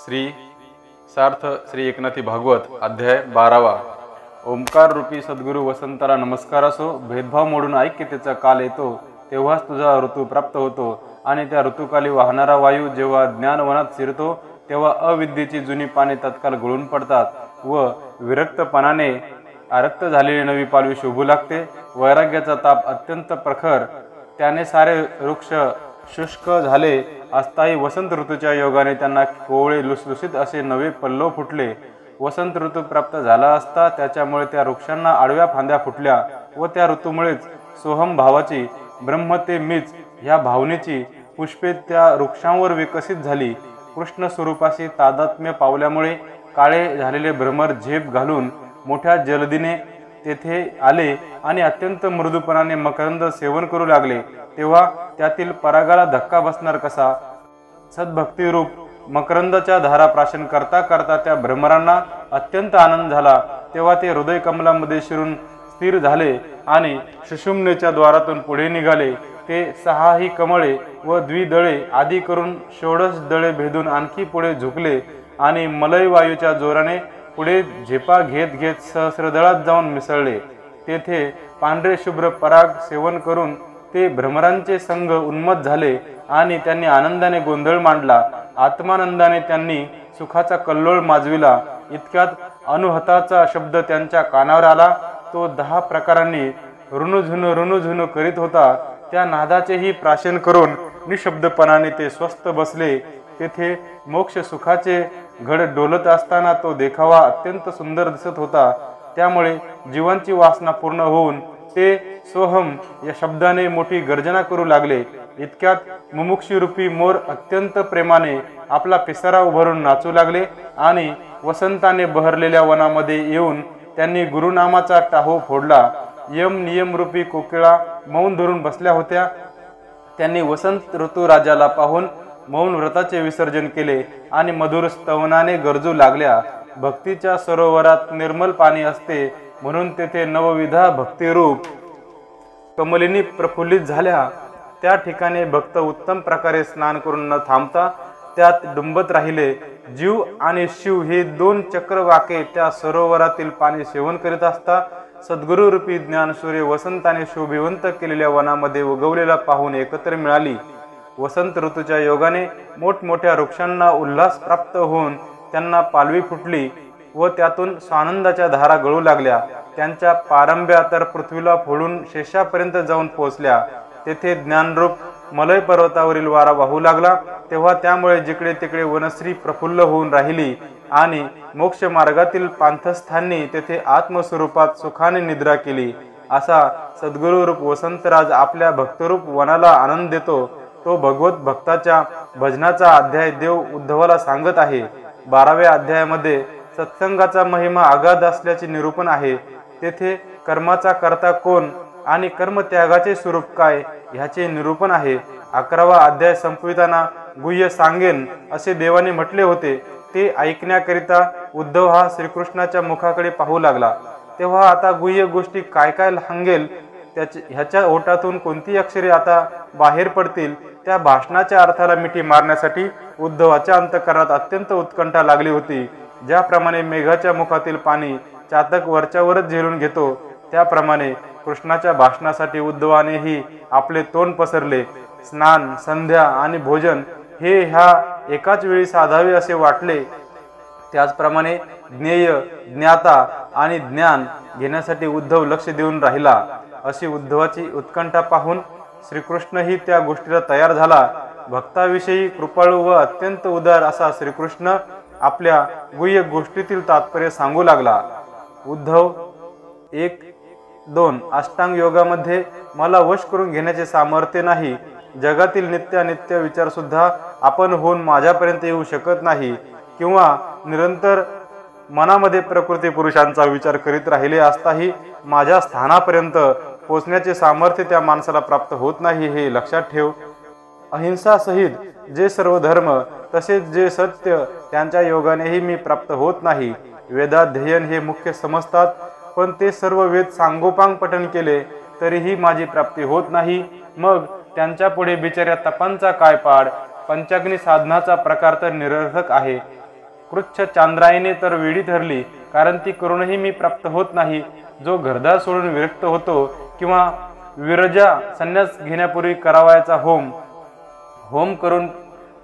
श्री सार्थ श्री एकनाथी भागवत अध्याय 12वा। ओंकार रूपी सद्गुरु वसंताला नमस्कार असो। भेदभाव मोडून ऐक्यतेचा काल येतो तेव्हाच तुझा ऋतू प्राप्त होतो आणि त्या ऋतूकाली वाहणारा वायू जेव्हा ज्ञानवनात शिरतो तेव्हा अविद्येची जुनी पाने तत्काल गळून पडतात व विरक्तपणाने आरक्त झालेली नवी पालवी शोभू लागते। वैराग्याचा ताप अत्यंत प्रखर, त्याने सारे वृक्ष शुष्क झाले असताही वसंत ऋतूच्या योगाने त्यांना कोवळे लुसलुसीत असे नवे पल्लव फुटले। वसंत ऋतू प्राप्त झाला असता त्याच्यामुळे त्या वृक्षांना आडव्या फांद्या फुटल्या व त्या ऋतूमुळेच सोहम भावाची, ब्रह्म ते मीच ह्या भावनेची पुष्पे त्या वृक्षांवर विकसित झाली। कृष्ण स्वरूपाशी तादात्म्य पावल्यामुळे काळे झालेले भ्रमर झेप घालून मोठ्या जलदीने तेथे आले आणि अत्यंत मृदूपणाने मकरंद सेवन करू लागले। तेव्हा त्यातील परागाला धक्का बसणार कसा? सद्भक्तिरूप मकरंदाच्या धारा प्राशन करता करता त्या भ्रमरांना अत्यंत आनंद झाला। तेव्हा ते हृदय कमलामध्ये शिरून स्थिर झाले आणि सुषुम्नेच्या द्वारातून पुढे निघाले। ते 6 कमळे व द्विदळे आदी करून 16 दळे भेदून आणखी पुढे झुकले आणि मलय वायूच्या जोराने पुढे झेपा घेत घेत सहस्रदळात जाऊन मिसळले। तेथे पांढरे शुभ्र पराग सेवन करून ते भ्रमरांचे संघ उन्मत्त झाले आणि त्यांनी आनंदाने गोंधळ मांडला। आत्मानंदाने त्यांनी सुखाचा कल्लोळ माजविला। इतक्यात अनुहताचा शब्द त्यांच्या कानावर आला। तो 10 प्रकारांनी रुणुझुणू करीत होता। त्या नादाचेही प्राशन करून निशब्दपणाने ते स्वस्थ बसले। तेथे मोक्ष सुखाचे घड डोलत असताना तो देखावा अत्यंत सुंदर दिसत होता। त्यामुळे जीवांची वासना पूर्ण होऊन ते सोहम या शब्दाने मोठी गर्जना करू लागले। इतक्यात मुमुक्षुरूपी मोर अत्यंत प्रेमाने आपला पिसारा उभारून नाचू लागले आणि वसंताने बहरलेल्या वनामध्ये येऊन त्यांनी गुरुनामाचा टाहो फोडला। यम नियमरूपी कोकिळा मौन धरून बसल्या होत्या। त्यांनी वसंत ऋतू राजाला पाहून मौन व्रताचे विसर्जन केले आणि मधुर स्तवनाने गरजू लागल्या। भक्तीच्या सरोवरात निर्मल पाणी असते म्हणून तेथे नवविधा भक्तिरूप कमलिनी प्रफुल्लित झाल्या। त्या ठिकाणी भक्त उत्तम प्रकारे स्नान करून न थांबता त्यात डुंबत राहिले। जीव आणि शिव हे 2 चक्रवाके त्या सरोवरातील पाणी सेवन करीत असता सद्गुरु रूपी ज्ञानसूर्य वसंताने शोभिवंत केलेल्या वनामध्ये उगवलेला पाहून एकत्र मिळाली। वसंत ऋतूच्या योगाने मोठमोठ्या वृक्षांना उल्हास प्राप्त होऊन त्यांना पालवी फुटली व त्यातून स्वानंदाच्या धारा गळू लागल्या। त्यांच्या पारंब्या तर पृथ्वीला फोडून शेषापर्यंत जाऊन पोहोचल्या। तेथे ज्ञानरूप मलय पर्वतावरील वारा वाहू लागला। तेव्हा त्यामुळे जिकडे तिकडे वनश्री प्रफुल्ल होऊन राहिली आणि मोक्ष मार्गातील पांथस्थांनी तेथे आत्मस्वरूपात सुखाने निद्रा केली। असा सद्गुरुरूप वसंतराज आपल्या भक्तरूप वनाला आनंद देतो। तो भगवत भक्ताच्या भजनाचा अध्याय देव उद्धवाला सांगत आहे। 12व्या अध्यायामध्ये सत्संगाचा महिमा आगाध असल्याचे निरूपण आहे। तेथे कर्माचा कर्ता कोण आणि कर्मत्यागाचे स्वरूप काय ह्याचे निरूपण आहे। 11वा अध्याय संपविताना गुह्य सांगेन असे देवाने म्हटले होते। ते ऐकण्याकरिता उद्धव हा श्रीकृष्णाच्या मुखाकडे पाहू लागला। तेव्हा आता गुह्य गोष्टी काय काय सांगेल ह्याच्या ओठातून कोणती अक्षरे आता बाहेर पडतील त्या भाषणाच्या अर्थाला मिठी मारण्यासाठी उद्धवाच्या अंतःकरणात अत्यंत उत्कंठा लागली होती। ज्याप्रमाणे मेघाच्या मुखातील पाणी चातक वरच्यावरच झेलून घेतो त्याप्रमाणे कृष्णाच्या भाषणासाठी उद्धवानेही आपले तोंड पसरले। स्नान, संध्या आणि भोजन हे ह्या एकाच वेळी साधावे असे वाटले। त्याचप्रमाणे ज्ञेय, ज्ञाता आणि ज्ञान घेण्यासाठी उद्धव लक्ष देऊन राहिला। अशी उद्धवाची उत्कंठा पाहून श्रीकृष्णही त्या गोष्टीला तयार झाला। भक्ताविषयी कृपाळू व अत्यंत उदार असा श्रीकृष्ण आपल्या गुह्य गोष्टीतील तात्पर्य सांगू लागला। उद्धव 1-2 अष्टांग योगामध्ये मला वश करून घेण्याचे सामर्थ्य नाही। जगातील नित्यानित्य विचार सुद्धा आपण होऊन माझ्यापर्यंत येऊ शकत नाही किंवा निरंतर मनामध्ये प्रकृती पुरुषांचा विचार करीत राहिले असताही माझ्या स्थानापर्यंत पोचण्याचे सामर्थ्य त्या माणसाला प्राप्त होत नाही हे लक्षात ठेव। अहिंसा सहित जे सर्व धर्म तसेच जे सत्य त्यांच्या योगानेही मी प्राप्त होत नाही। वेदाध्ययन हे मुख्य समजतात पण ते सर्व वेद सांगोपांग पठन केले तरीही माझी प्राप्ती होत नाही। मग त्यांच्या पुढे बिचाऱ्या तपांचा काय पाड? पंचाग्नी साधनाचा प्रकार तर निरर्थक आहे। कृच्छ चांद्रायणे तर वेडी ठरली, कारण ती करूनही मी प्राप्त होत नाही. जो घरदार सोडून विरक्त होतो किंवा विरजा संन्यास घेण्यापूर्वी करावयाचा होम करून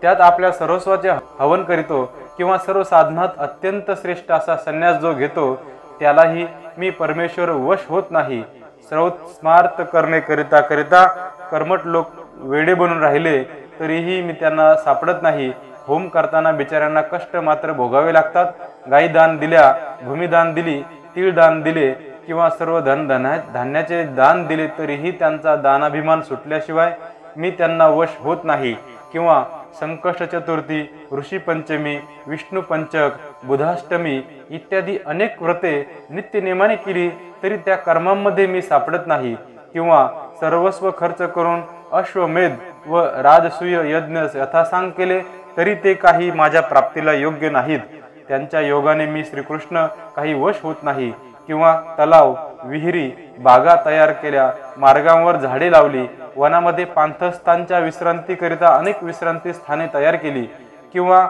त्यात आपल्या सर्वस्वाचे हवन करीतो किंवा सर्व साधनात अत्यंत श्रेष्ठ असा संन्यास जो घेतो, त्यालाही मी परमेश्वर वश होत नाही. सर्व स्मार्त करणे करिता करिता कर्मठ लोक वेडे बनून राहिले, तरीही मी त्यांना सापडत नाही. होम करताना बिचाऱ्यांना कष्ट मात्र भोगावे लागतात. गाई दान दिल्या, भूमिदान दिली, तीळ दान दिले किंवा सर्व धान्याचे दान दिले, तरीही त्यांचा दानाभिमान सुटल्याशिवाय मी त्यांना वश होत नाही. किंवा संकष्ट चतुर्थी, ऋषी पंचमी, विष्णू पंचक, बुधाष्टमी इत्यादी अनेक व्रते नित्य नेमाने केली, तरी त्या कर्मांमध्ये मी सापडत नाही. किंवा सर्वस्व खर्च करून अश्वमेध व राजसूय यज्ञ यथासांग केले, तरी ते काही माझ्या प्राप्तीला योग्य नाहीत. त्यांच्या योगाने मी श्रीकृष्ण काही वश होत नाही. किंवा तलाव, विहिरी, बागा तयार केल्या, मार्गांवर झाडे लावली, वनामध्ये पांथस्थांच्या विश्रांतीकरिता अनेक विश्रांती स्थाने तयार केली, किंवा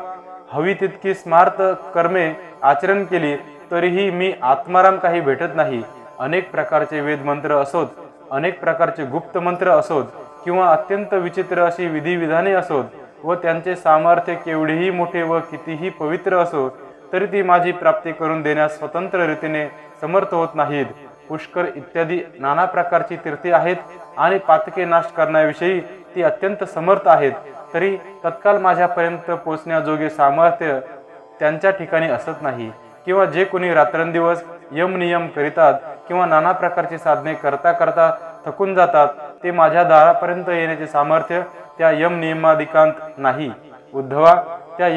हवी तितकी स्मार्त कर्मे आचरण केली, तरीही मी आत्माराम काही भेटत नाही. अनेक प्रकारचे वेदमंत्र असोत, अनेक प्रकारचे गुप्त मंत्र असोत, किंवा अत्यंत विचित्र अशी विधिविधाने असोत, व त्यांचे सामर्थ्य केवढेही मोठे व कितीही पवित्र असो, तरी ती माझी प्राप्ती करून देण्यास स्वतंत्र रीतीने समर्थ होत नाहीत. पुष्कर इत्यादी नाना प्रकारची तीर्थे आहेत आणि पातके नाश करण्याविषयी ती अत्यंत समर्थ आहेत, तरी तत्काल माझ्यापर्यंत पोचण्याजोगे सामर्थ्य त्यांच्या ठिकाणी असत नाही. किंवा जे कोणी रात्रंदिवस यमनियम करीतात किंवा नाना प्रकारची साधने करता करता थकून जातात, ते माझ्या दारापर्यंत येण्याचे सामर्थ्य त्या यमनियमादिकांत नाही. उद्धवा, त्या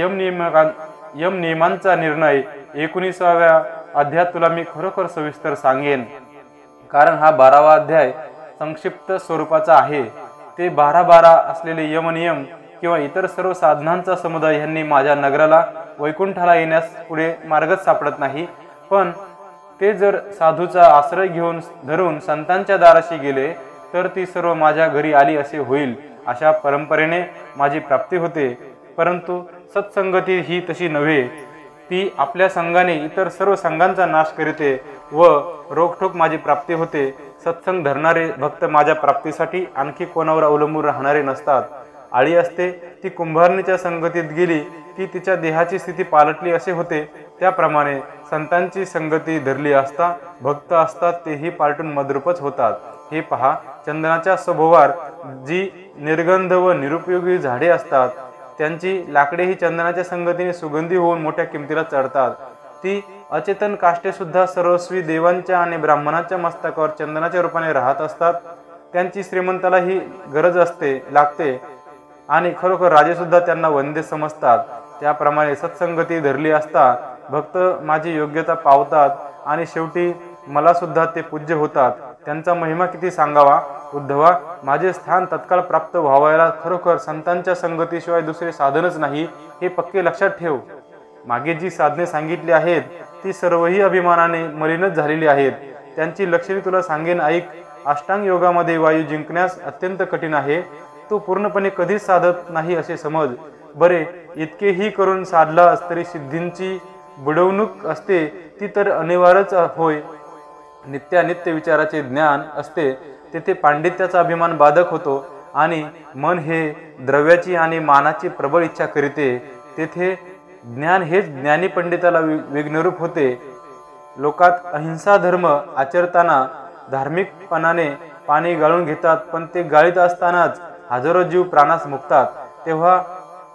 यमनियमांचा निर्णय 19व्या अध्यायात तुला मी खरोखर सविस्तर सांगेन, कारण हा 12वा अध्याय संक्षिप्त स्वरूपाचा आहे. ते 12 असलेले यमनियम किंवा इतर सर्व साधनांचा समुदाय यांनी माझ्या नगराला वैकुंठाला येण्यास पुढे मार्गच सापडत नाही. पण ते जर साधूचा आश्रय घेऊन धरून संतांच्या दाराशी गेले, तर ती सर्व माझ्या घरी आली असे होईल. अशा परंपरेने माझी प्राप्ती होते. परंतु सत्संगती ही तशी नव्हे. ती आपल्या संघाने इतर सर्व संघांचा नाश करीते व रोखठोक माझी प्राप्ती होते. सत्संग धरणारे भक्त माझ्या प्राप्तीसाठी आणखी कोणावर अवलंबून राहणारे नसतात. आळी असते ती कुंभारणीच्या संगतीत गेली की तिच्या देहाची स्थिती पालटली असे होते. त्याप्रमाणे संतांची संगती धरली असता भक्त असतात तेही पालटून मद्रूपच होतात. हे पहा, चंदनाच्या सभोवार जी निर्गंध व निरुपयोगी झाडे असतात, त्यांची लाकडे ही चंदनाच्या संगतीने सुगंधी होऊन मोठ्या किमतीला चढतात. ती अचेतन काष्टे सुद्धा सर्वस्वी देवांच्या आणि ब्राह्मणांच्या मस्तकावर चंदनाच्या रूपाने राहत असतात. त्यांची श्रीमंताला ही गरज लागते आणि खरोखर राजे सुद्धा त्यांना वंद्य समजतात. त्याप्रमाणे सत्संगती धरली असता भक्त माझी योग्यता पावतात आणि शेवटी मला सुद्धा ते पूज्य होतात. त्यांचा महिमा किती सांगावा. उद्धवा, माझे स्थान तत्काळ प्राप्त व्हावयाला खरोखर संतांच्या संगतीशिवाय दुसरे साधनच नाही, हे पक्के लक्षात ठेव. मागे जी साधने सांगितली आहेत ती सर्वही अभिमानाने मलिनच झालेली आहेत. त्यांची लक्षणे तुला सांगेन, ऐक. अष्टांग योगामध्ये वायू जिंकण्यास अत्यंत कठीण आहे. तो पूर्णपणे कधीच साधत नाही असे समज. बरे, इतकेही करून साधलास तरी सिद्धींची बुडवणूक असते, ती तर अनिवार्यच होय. नित्यानित्य विचाराचे ज्ञान असते, तेथे पांडित्याचा अभिमान बाधक होतो आणि मन हे द्रव्याची आणि मानाची प्रबळ इच्छा करीते. तेथे ज्ञान हेच ज्ञानी पंडिताला विघ्नरूप होते. लोकात अहिंसा धर्म आचरताना धार्मिकपणाने पाणी गाळून घेतात, पण ते गाळीत असतानाच हजारो जीव प्राणास मुकतात. तेव्हा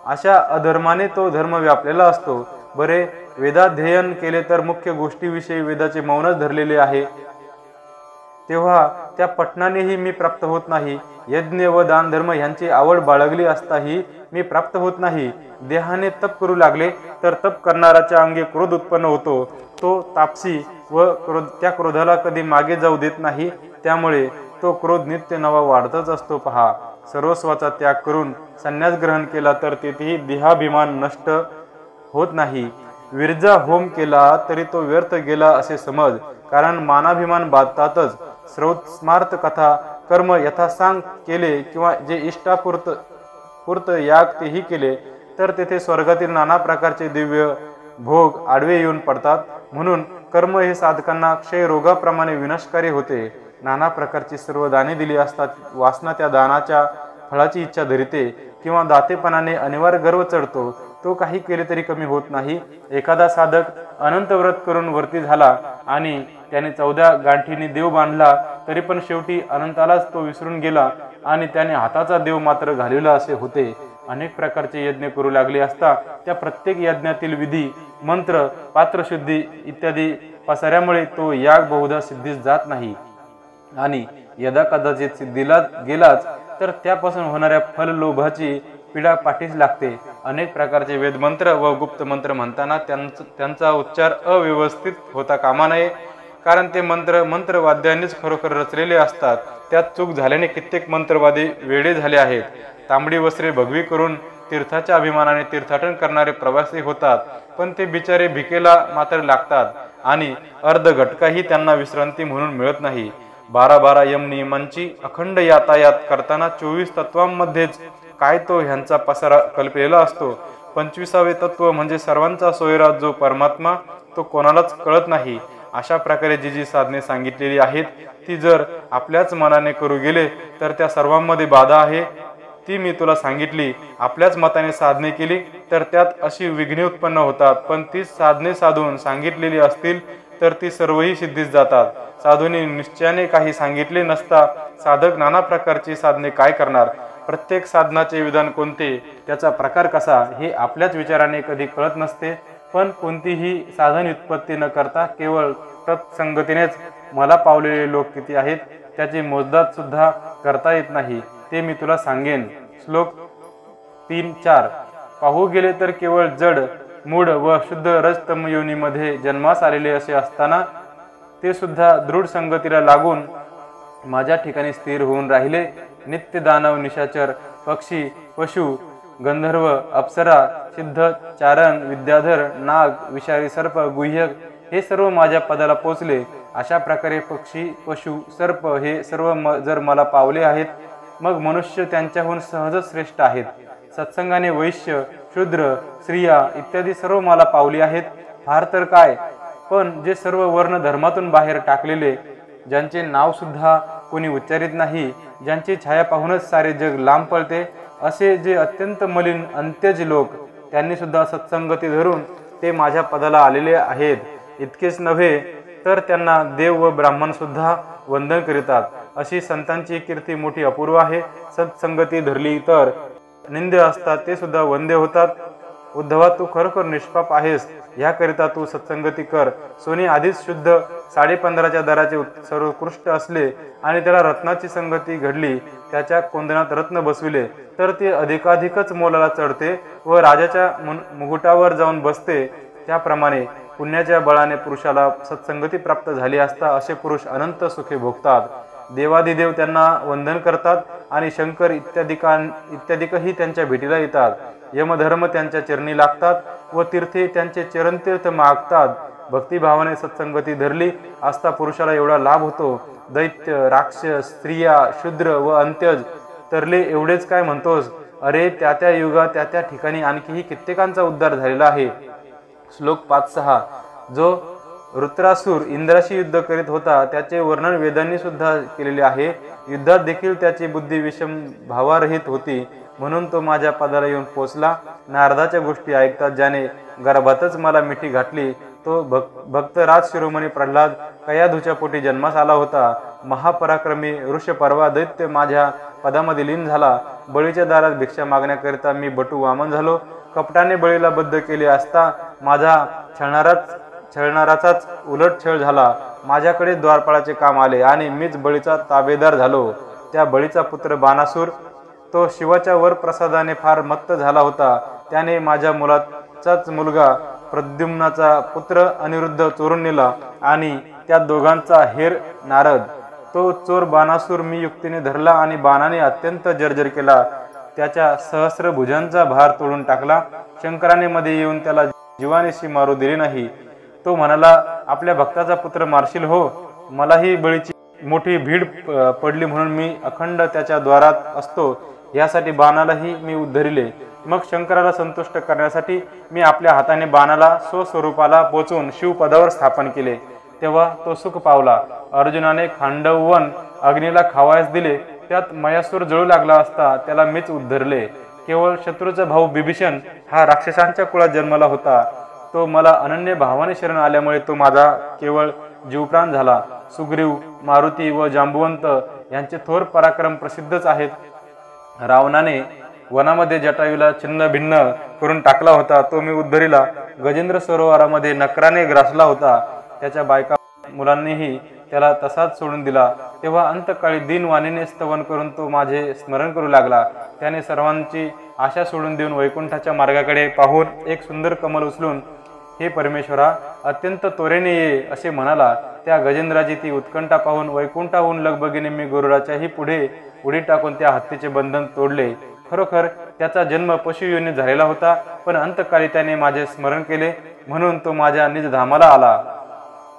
अशा अधर्माने तो धर्म व्यापलेला असतो. बरे, वेदाध्ययन केले तर मुख्य गोष्टीविषयी वेदाचे मौनच धरलेले आहे, तेव्हा त्या पठणानेही मी प्राप्त होत नाही. यज्ञ व दान धर्म यांची आवड बाळगली असताही मी प्राप्त होत नाही. देहाने तप करू लागले तर तप करणाऱ्याच्या अंगी क्रोध उत्पन्न होतो. तो तापसी व त्या क्रोधाला कधी मागे जाऊ देत नाही. त्यामुळे तो क्रोध नित्य नवा वाढतच असतो. पहा, सर्वस्वाचा त्याग करून संन्यास ग्रहण केला तर तेथेही देहाभिमान नष्ट होत नाही. विरजा होम केला तरी तो व्यर्थ गेला असे समज, कारण मानाभिमान बाधतातच. स्मार्त कथा कर्म यथासांग केले किंवा जे इष्टापूर्त याग तेही केले तर तेथे स्वर्गातील नाना प्रकारचे दिव्य भोग आडवे येऊन पडतात. म्हणून कर्म हे साधकांना क्षयरोगाप्रमाणे विनाशकारी होते. नाना प्रकारची सर्व दाने दिली असतात. वासना त्या दानाच्या फळाची इच्छा धरिते किंवा दातेपणाने अनिवार्य गर्व चढतो. तो काही केले तरी कमी होत नाही. एखादा साधक अनंत व्रत करून वरती झाला आणि त्याने 14 गांठीने देव बांधला, तरी पण शेवटी अनंतालाच तो विसरून गेला आणि त्याने हाताचा देव मात्र घालविला असे होते. अनेक प्रकारचे यज्ञ करू लागले असता त्या प्रत्येक यज्ञातील विधी, मंत्र, पात्रशुद्धी इत्यादी पसाऱ्यामुळे तो याग बहुधा सिद्धीस जात नाही आणि यदा कदाचित सिद्धीला गेलाच तर त्यापासून होणाऱ्या फललोभाची पीडा पाठीस लागते. अनेक प्रकारचे वेदमंत्र व गुप्त मंत्र म्हणताना त्यांचा उच्चार अव्यवस्थित होता कामा नये, कारण ते मंत्रवाद्यांनीच खरोखर रचलेले असतात. त्यात चूक झाल्याने कित्येक मंत्रवादी वेडे झाले आहेत. तांबडी वस्त्रे भगवी करून तीर्थाच्या अभिमानाने तीर्थाटन करणारे प्रवासी होतात, पण ते बिचारे भिकेला मात्र लागतात आणि अर्ध घटकाही त्यांना विश्रांती म्हणून मिळत नाही. 12 यम नियमांची अखंड यातायात करताना 24 तत्वांमध्येच काय तो ह्यांचा पसारा कल्पलेला असतो. 25वे तत्व म्हणजे सर्वांचा सोयरा जो परमात्मा, तो कोणालाच कळत नाही. अशा प्रकारे जी साधने सांगितलेली आहेत ती जर आपल्याच मनाने करू गेले तर त्या सर्वांमध्ये बाधा आहे. ती मी तुला सांगितली. आपल्याच मताने साधने केली तर त्यात अशी विघ्ने उत्पन्न होतात, पण ती साधने साधून सांगितलेली असतील तर ती सर्वही सिद्धीस जातात. साधूने निश्चयाने काही सांगितले नसता साधक नाना प्रकारची साधने काय करणार? प्रत्येक साधनाचे विधान कोणते, त्याचा प्रकार कसा, हे आपल्याच विचाराने कधी कळत नसते. पण कोणतीही साधन उत्पत्ती न करता केवळ तत्संगतीनेच मला पावलेले लोक किती आहेत त्याची मोजदाद सुद्धा करता येत नाही. ते मी तुला सांगेन. श्लोक 3-4. पाहू गेले तर केवळ जड, मूढ व शुद्ध रजतम योनीमध्ये जन्मास आलेले असे असताना ते सुद्धा दृढ संगतीला लागून माझ्या ठिकाणी स्थिर होऊन राहिले. नित्य दानव, निशाचर, पक्षी, पशु, गंधर्व, अप्सरा, सिद्ध, चारण, विद्याधर, नाग, विषारी सर्प, गुह्यक हे सर्व माझ्या पदाला पोचले. अशा प्रकारे पक्षी, पशु, सर्प हे सर्व जर मला पावले आहेत, मग मनुष्य त्यांच्याहून सहजच श्रेष्ठ आहेत. सत्संगाने वैश्य, शूद्र, स्त्रिया इत्यादी सर्व मला पावली आहेत. फार तर काय, पण जे सर्व वर्ण धर्मातून बाहेर टाकलेले, ज्यांचे नाव सुद्धा कोणी उच्चारित नाही, ज्यांची छाया पाहूनच सारे जग लांब पळते, असे जे अत्यंत मलिन अंत्यज लोक, त्यांनी सुद्धा सत्संगती धरून ते माझ्या पदाला आलेले आहेत. इतकेच नव्हे तर त्यांना देव व ब्राह्मण सुद्धा वंदन करीतात. अशी संतांची कीर्ती मोठी अपूर्व आहे. सत्संगती धरली तर निंद्य असतात ते सुद्धा वंद्य होतात. उद्धवा, तू खरोखर निष्पाप आहेस. याकरिता तू सत्संगती कर. सोने आधीच शुद्ध 15.5च्या दराचे सर्वोत्कृष्ट असले आणि त्याला रत्नाची संगती घडली, त्याच्या कोंदणात रत्न बसविले, तर ते अधिकाधिकच मोलाला चढते व राजाच्या मुकुटावर जाऊन बसते. त्याप्रमाणे पुण्याच्या बळाने पुरुषाला सत्संगती प्राप्त झाली असता असे पुरुष अनंत सुखे भोगतात. देवादिदेव त्यांना वंदन करतात आणि शंकर इत्यादिकही त्यांच्या भेटीला येतात. यमधर्म त्यांच्या चरणी लागतात व तीर्थे त्यांचे चरणतीर्थ मागतात. भक्तिभावाने सत्संगती धरली असता पुरुषाला एवढा लाभ होतो. दैत्य, राक्षस, स्त्रिया, शूद्र व अंत्यज तरले एवढेच काय म्हणतोस? अरे, त्या युगात त्या ठिकाणी आणखीही कित्येकांचा उद्धार झालेला आहे. श्लोक 5-6. जो वृत्रासुर इंद्राशी युद्ध करीत होता त्याचे वर्णन वेदांनी सुद्धा केलेले आहे. युद्धात देखील त्याची बुद्धी विषम भावारहित होती, म्हणून तो माझ्या पदाला येऊन पोचला. नारदाच्या गोष्टी ऐकतात ज्याने गर्भातच मला मिठी घातली, तो भक्त राज शिरोमणी प्रल्हाद कयाधूच्या पोटी जन्मास आला होता. महापराक्रमी ऋषपर्वा दैत्य माझ्या पदामध्ये लीन झाला. बळीच्या दारात भिक्षा मागण्याकरिता मी बटू वामन झालो. कपटाने बळीला बद्ध केले असता माझा छळणाराचाच उलट छळ झाला. माझ्याकडे द्वारपाळाचे काम आले आणि मीच बळीचा ताबेदार झालो. त्या बळीचा पुत्र बाणासूर, तो शिवाच्या वर प्रसादाने फार मत्त झाला होता. त्याने माझ्या मुलाचाच मुलगा प्रद्युम्नाचा पुत्र अनिरुद्ध चोरून नेला आणि त्या दोघांचा हेर नारद. तो चोर बाणासूर मी युक्तीने धरला आणि बाणाने अत्यंत जर्जर केला. त्याच्या सहस्र भुजांचा भार तोडून टाकला. शंकराने मध्ये येऊन त्याला जीवानिशी मारू दिले नाही. तो म्हणाला, आपल्या भक्ताचा पुत्र मारशील हो. मलाही बळीची मोठी भीड पडली म्हणून मी अखंड त्याच्या द्वारात असतो, यासाठी बाणालाही मी उद्धरिले. मग शंकराला संतुष्ट करण्यासाठी मी आपल्या हाताने बाणाला स्वस्वरूपाला पोचवून शिवपदावर स्थापन केले। तेव्हा तो सुख पावला। अर्जुनाने खांडवन अग्नीला खावायस दिले, त्यात मयासूर जळू लागला असता त्याला मीच उद्धरले। केवळ शत्रूचा भाऊ बिभीषण हा राक्षसांच्या कुळात जन्माला होता। तो मला अनन्य भावाने शरण आल्यामुळे तो माझा केवळ जीवप्राण झाला। सुग्रीव, मारुती व जांबुवंत यांचे थोर पराक्रम प्रसिद्धच आहेत। रावणाने वनामध्ये जटायूला छिन्न भिन्न करून टाकला होता, तो मी उद्धरिला। गजेंद्र सरोवरामध्ये नकराने ग्रासला होता, त्याच्या बायका मुलांनीही त्याला तसाच सोडून दिला। तेव्हा अंतकाळी दीनवाणीने स्तवन करून तो माझे स्मरण करू लागला। त्याने सर्वांची आशा सोडून देऊन वैकुंठाच्या मार्गाकडे पाहून एक सुंदर कमल उचलून, हे परमेश्वरा, अत्यंत त्वरेने ये असे म्हणाला। त्या गजेंद्राची ती उत्कंठा पाहून वैकुंठाहून लगबगीने मी गरुडाच्याही पुढे उडी टाकून त्या हत्तीचे बंधन तोडले। खरोखर त्याचा जन्म पशुयोनीत झालेला होता, पण अंतकाळी त्याने माझे स्मरण केले म्हणून तो माझ्या निज धामाला आला।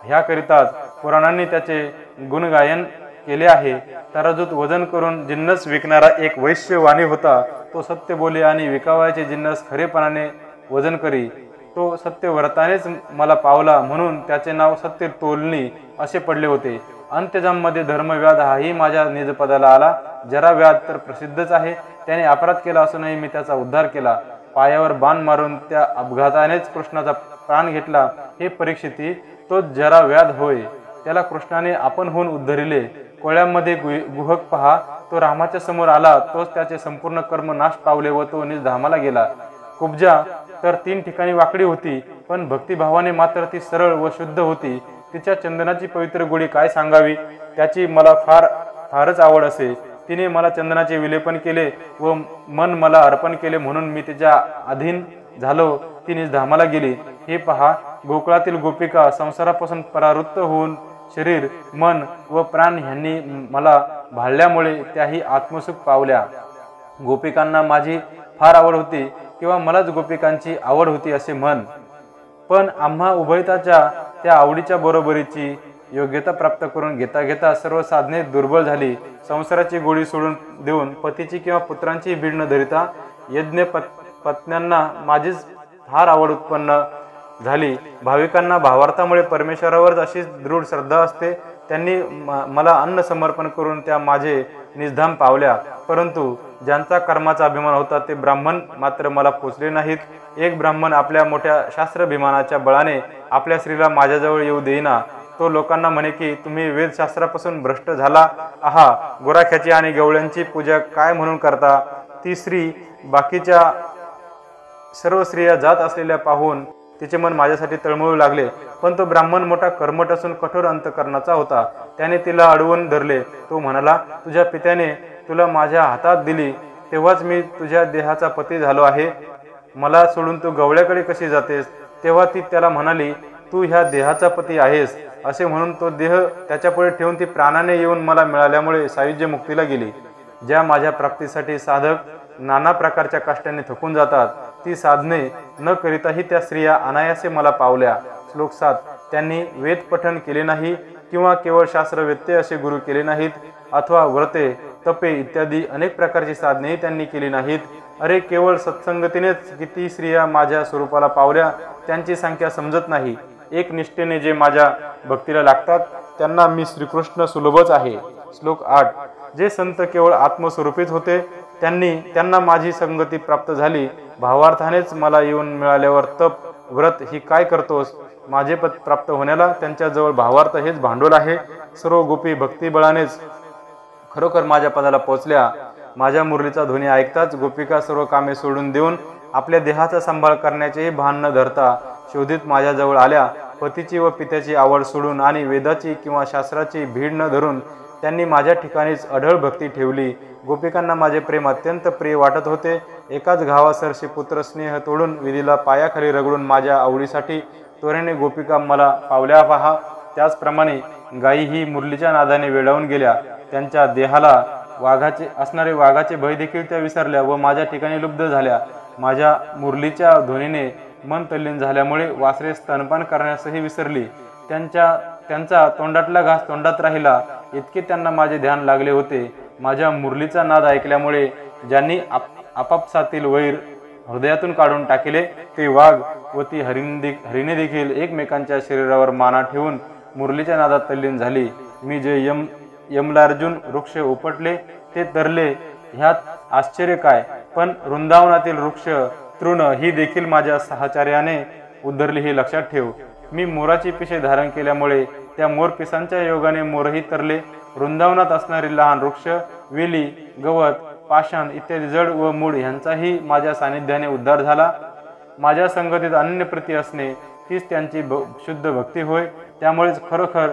ह्याकरिताच पुराणांनी त्याचे गुणगायन केले आहे। तराजूत वजन करून जिन्नस विकणारा एक वैश्य वाणी होता। तो सत्य बोले आणि विकावयाचे जिन्नस खरेपणाने वजन करी। तो सत्यव्रतानेच मला पावला म्हणून त्याचे नाव सत्य तोलणी असे पडले होते। अंत्यजाममध्ये धर्मव्याध हाही माझ्या निजपदाला आला। जरा व्याध तर प्रसिद्धच आहे, त्याने अपराध केला असूनही मी त्याचा उद्धार केला। पायावर बाण मारून त्या अपघातानेच कृष्णाचा प्राण घेतला। हे परीक्षिती, तो जरा व्याध होय, त्याला कृष्णाने आपण होऊन उद्धरिले। कोळ्यामध्ये गुहक पहा, तो रामाच्या समोर आला, तोच त्याचे संपूर्ण कर्म नाश पावले व तो निज धामाला गेला। कुब्जा तर 3 ठिकाणी वाकडी होती, पण भक्तिभावाने मात्र ती सरळ व शुद्ध होती। तिच्या चंदनाची पवित्र गोडी काय सांगावी, त्याची मला फारच आवड असे। तिने मला चंदनाचे विलेपन केले व मन मला अर्पण केले म्हणून मी तिच्या अधीन झालो। ती निज धामाला गेली। हे पहा, गोकुळातील गोपिका संसारापासून परावृत्त होऊन शरीर, मन व प्राण ह्यांनी मला भाळल्यामुळे त्याही आत्मसुख पावल्या। गोपिकांना माझी फार आवड होती किंवा मलाच गोपिकांची आवड होती असे म्हण। पण आम्हा उभयताच्या त्या आवडीच्या बरोबरीची योग्यता प्राप्त करून घेता घेता सर्व साधने दुर्बल झाली। संसाराची गोडी सोडून देऊन पतीची किंवा पुत्रांची भीड न धरिता यज्ञ पत्न्यांना माझीच फार आवड उत्पन्न झाली। भाविकांना भावार्थामुळे परमेश्वरावरच अशी दृढ श्रद्धा असते। त्यांनी मला अन्न समर्पण करून त्या माझे निजधाम पावल्या। परंतु ज्यांचा कर्माचा अभिमान होता ते ब्राह्मण मात्र मला पोचले नाहीत। एक ब्राह्मण आपल्या मोठ्या शास्त्राभिमानाच्या बळाने आपल्या स्त्रीला माझ्याजवळ येऊ देईना। तो लोकांना म्हणे की तुम्ही वेदशास्त्रापासून भ्रष्ट झाला आहा, गोराख्याची आणि गवळ्यांची पूजा काय म्हणून करता। ती स्त्री बाकीच्या सर्व स्त्रिया जात असलेल्या पाहून तिचे मन माझ्यासाठी तळमळू लागले। पण तो ब्राह्मण मोठा कर्मठ असून कठोर अंतकरणाचा होता। त्याने तिला अडवून धरले। तो म्हणाला, तुझ्या पित्याने तुला माझ्या हातात दिली तेव्हाच मी तुझ्या देहाचा पती झालो आहे। मला सोडून तू गवळ्याकडे कशी जातेस। तेव्हा ती त्याला म्हणाली, तू ह्या देहाचा पती आहेस असे म्हणून तो देह त्याच्यापुढे ठेवून ती प्राणाने येऊन मला मिळाल्यामुळे सायुज्य मुक्तीला गेली। ज्या माझ्या प्राप्तीसाठी साधक नाना प्रकारच्या कष्टाने थकून जातात, ती साधने न करिताही त्या स्त्रिया अनायासे मला पावल्या। श्लोक 7। त्यांनी वेद पठन केले नाही किंवा केवळ शास्त्रवेत्ते असे गुरु केले नाहीत, अथवा व्रते, तपे इत्यादी अनेक प्रकारची साधनेही त्यांनी केली नाहीत। अरे, केवळ सत्संगतीनेच किती स्त्रिया माझ्या स्वरूपाला पावल्या, त्यांची संख्या समजत नाही। एक निष्ठेने जे माझ्या भक्तीला लागतात त्यांना मी श्रीकृष्ण सुलभच आहे। श्लोक 8। जे संत केवळ आत्मस्वरूपीच होते त्यांना माझी संगती प्राप्त झाली। भावार्थानेच मला येऊन मिळाल्यावर तप, व्रत ही काय करतोस। माझे पद प्राप्त होण्याला त्यांच्याजवळ भावार्थ हेच भांडवल आहे। सर्व गोपी भक्तिबळानेच खरोखर माझ्या पदाला पोचल्या। माझ्या मुरलीचा ध्वनी ऐकताच गोपिका सर्व कामे सोडून देऊन आपल्या देहाचा सांभाळ करण्याचेही भान न धरता शोधित माझ्याजवळ आल्या। पतीची व पित्याची आवड सोडून आणि वेदाची किंवा शास्त्राची भीड न धरून त्यांनी माझ्या ठिकाणीच अढळ भक्ती ठेवली। गोपिकांना माझे प्रेम अत्यंत प्रिय वाटत होते। एकाच घावासरशी पुत्र स्नेह तोडून विधीला पायाखाली रगडून माझ्या आवडीसाठी त्वरेने गोपिका मला पावल्या पहा। त्याचप्रमाणे गायीही मुरलीच्या नादाने वेडावून गेल्या। त्यांच्या देहाला असणारे वाघाचे भय देखील त्या विसरल्या व माझ्या ठिकाणी लुब्ध झाल्या। माझ्या मुरलीच्या ध्वनीने मन तल्लीन झाल्यामुळे वासरे स्तनपान करण्यासही विसरली। त्यांचा तोंडातला घास तोंडात राहिला इतके त्यांना माझे ध्यान लागले होते। माझ्या मुरलीचा नाद ऐकल्यामुळे ज्यांनी आपापसातील वैर हृदयातून काढून टाकले। ते वाघ व ती हरिणे देखील एकमेकांच्या शरीरावर माना ठेवून मुरलीच्या नादात तल्लीन झाली। मी जे यमलार्जुन वृक्ष उपटले ते तरले, ह्यात आश्चर्य काय? पण वृंदावनातील वृक्ष तृण ही देखील माझ्या सहचार्याने उद्धरली हे लक्षात ठेव। मी मोराची पिसे धारण केल्यामुळे त्या मोरपिसांच्या योगाने मोरही तरले। वृंदावनात असणारी लहान वृक्ष, वेली, गवत, पाषाण इत्यादी जड व मूळ यांचाही माझ्या सानिध्याने उद्धार झाला। माझ्या संगतीत अनन्य प्रीती असणे तीच त्यांची शुद्ध भक्ती होय। त्यामुळेच खरोखर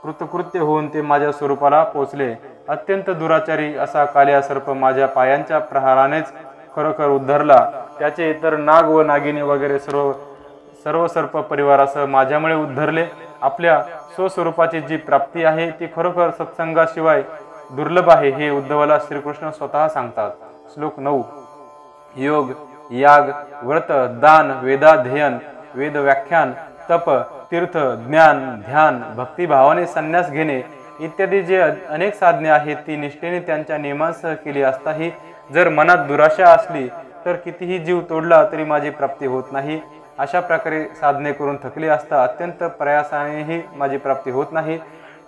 कृतकृत्य होऊन ते माझ्या स्वरूपाला पोचले। अत्यंत दुराचारी असा कालिया सर्प माझ्या पायांच्या प्रहारानेच खरोखर उद्धरला। त्याचे इतर नाग व नागिनी वगैरे सर्व सर्प परिवारासह माझ्यामुळे उद्धरले। आपल्या स्वस्वरूपाची जी प्राप्ती आहे ती खरोखर सत्संगाशिवाय दुर्लभ आहे हे उद्धवाला श्रीकृष्ण स्वतः सांगतात। श्लोक 9। योग, याग, व्रत, दान, वेदाध्ययन, वेद व्याख्यान, तप, तीर्थ, ज्ञान, ध्यान, भक्तिभावाने संन्यास घेणे इत्यादी जे अनेक साधने आहेत ती निष्ठेने त्यांच्या नियमांसह केली असताही जर मनात दुराशा असली तर कितीही जीव तोडला तरी माझी प्राप्ती होत नाही। अशा प्रकारे साधने करून थकले असता अत्यंत प्रयासानेही माझी प्राप्ती होत नाही।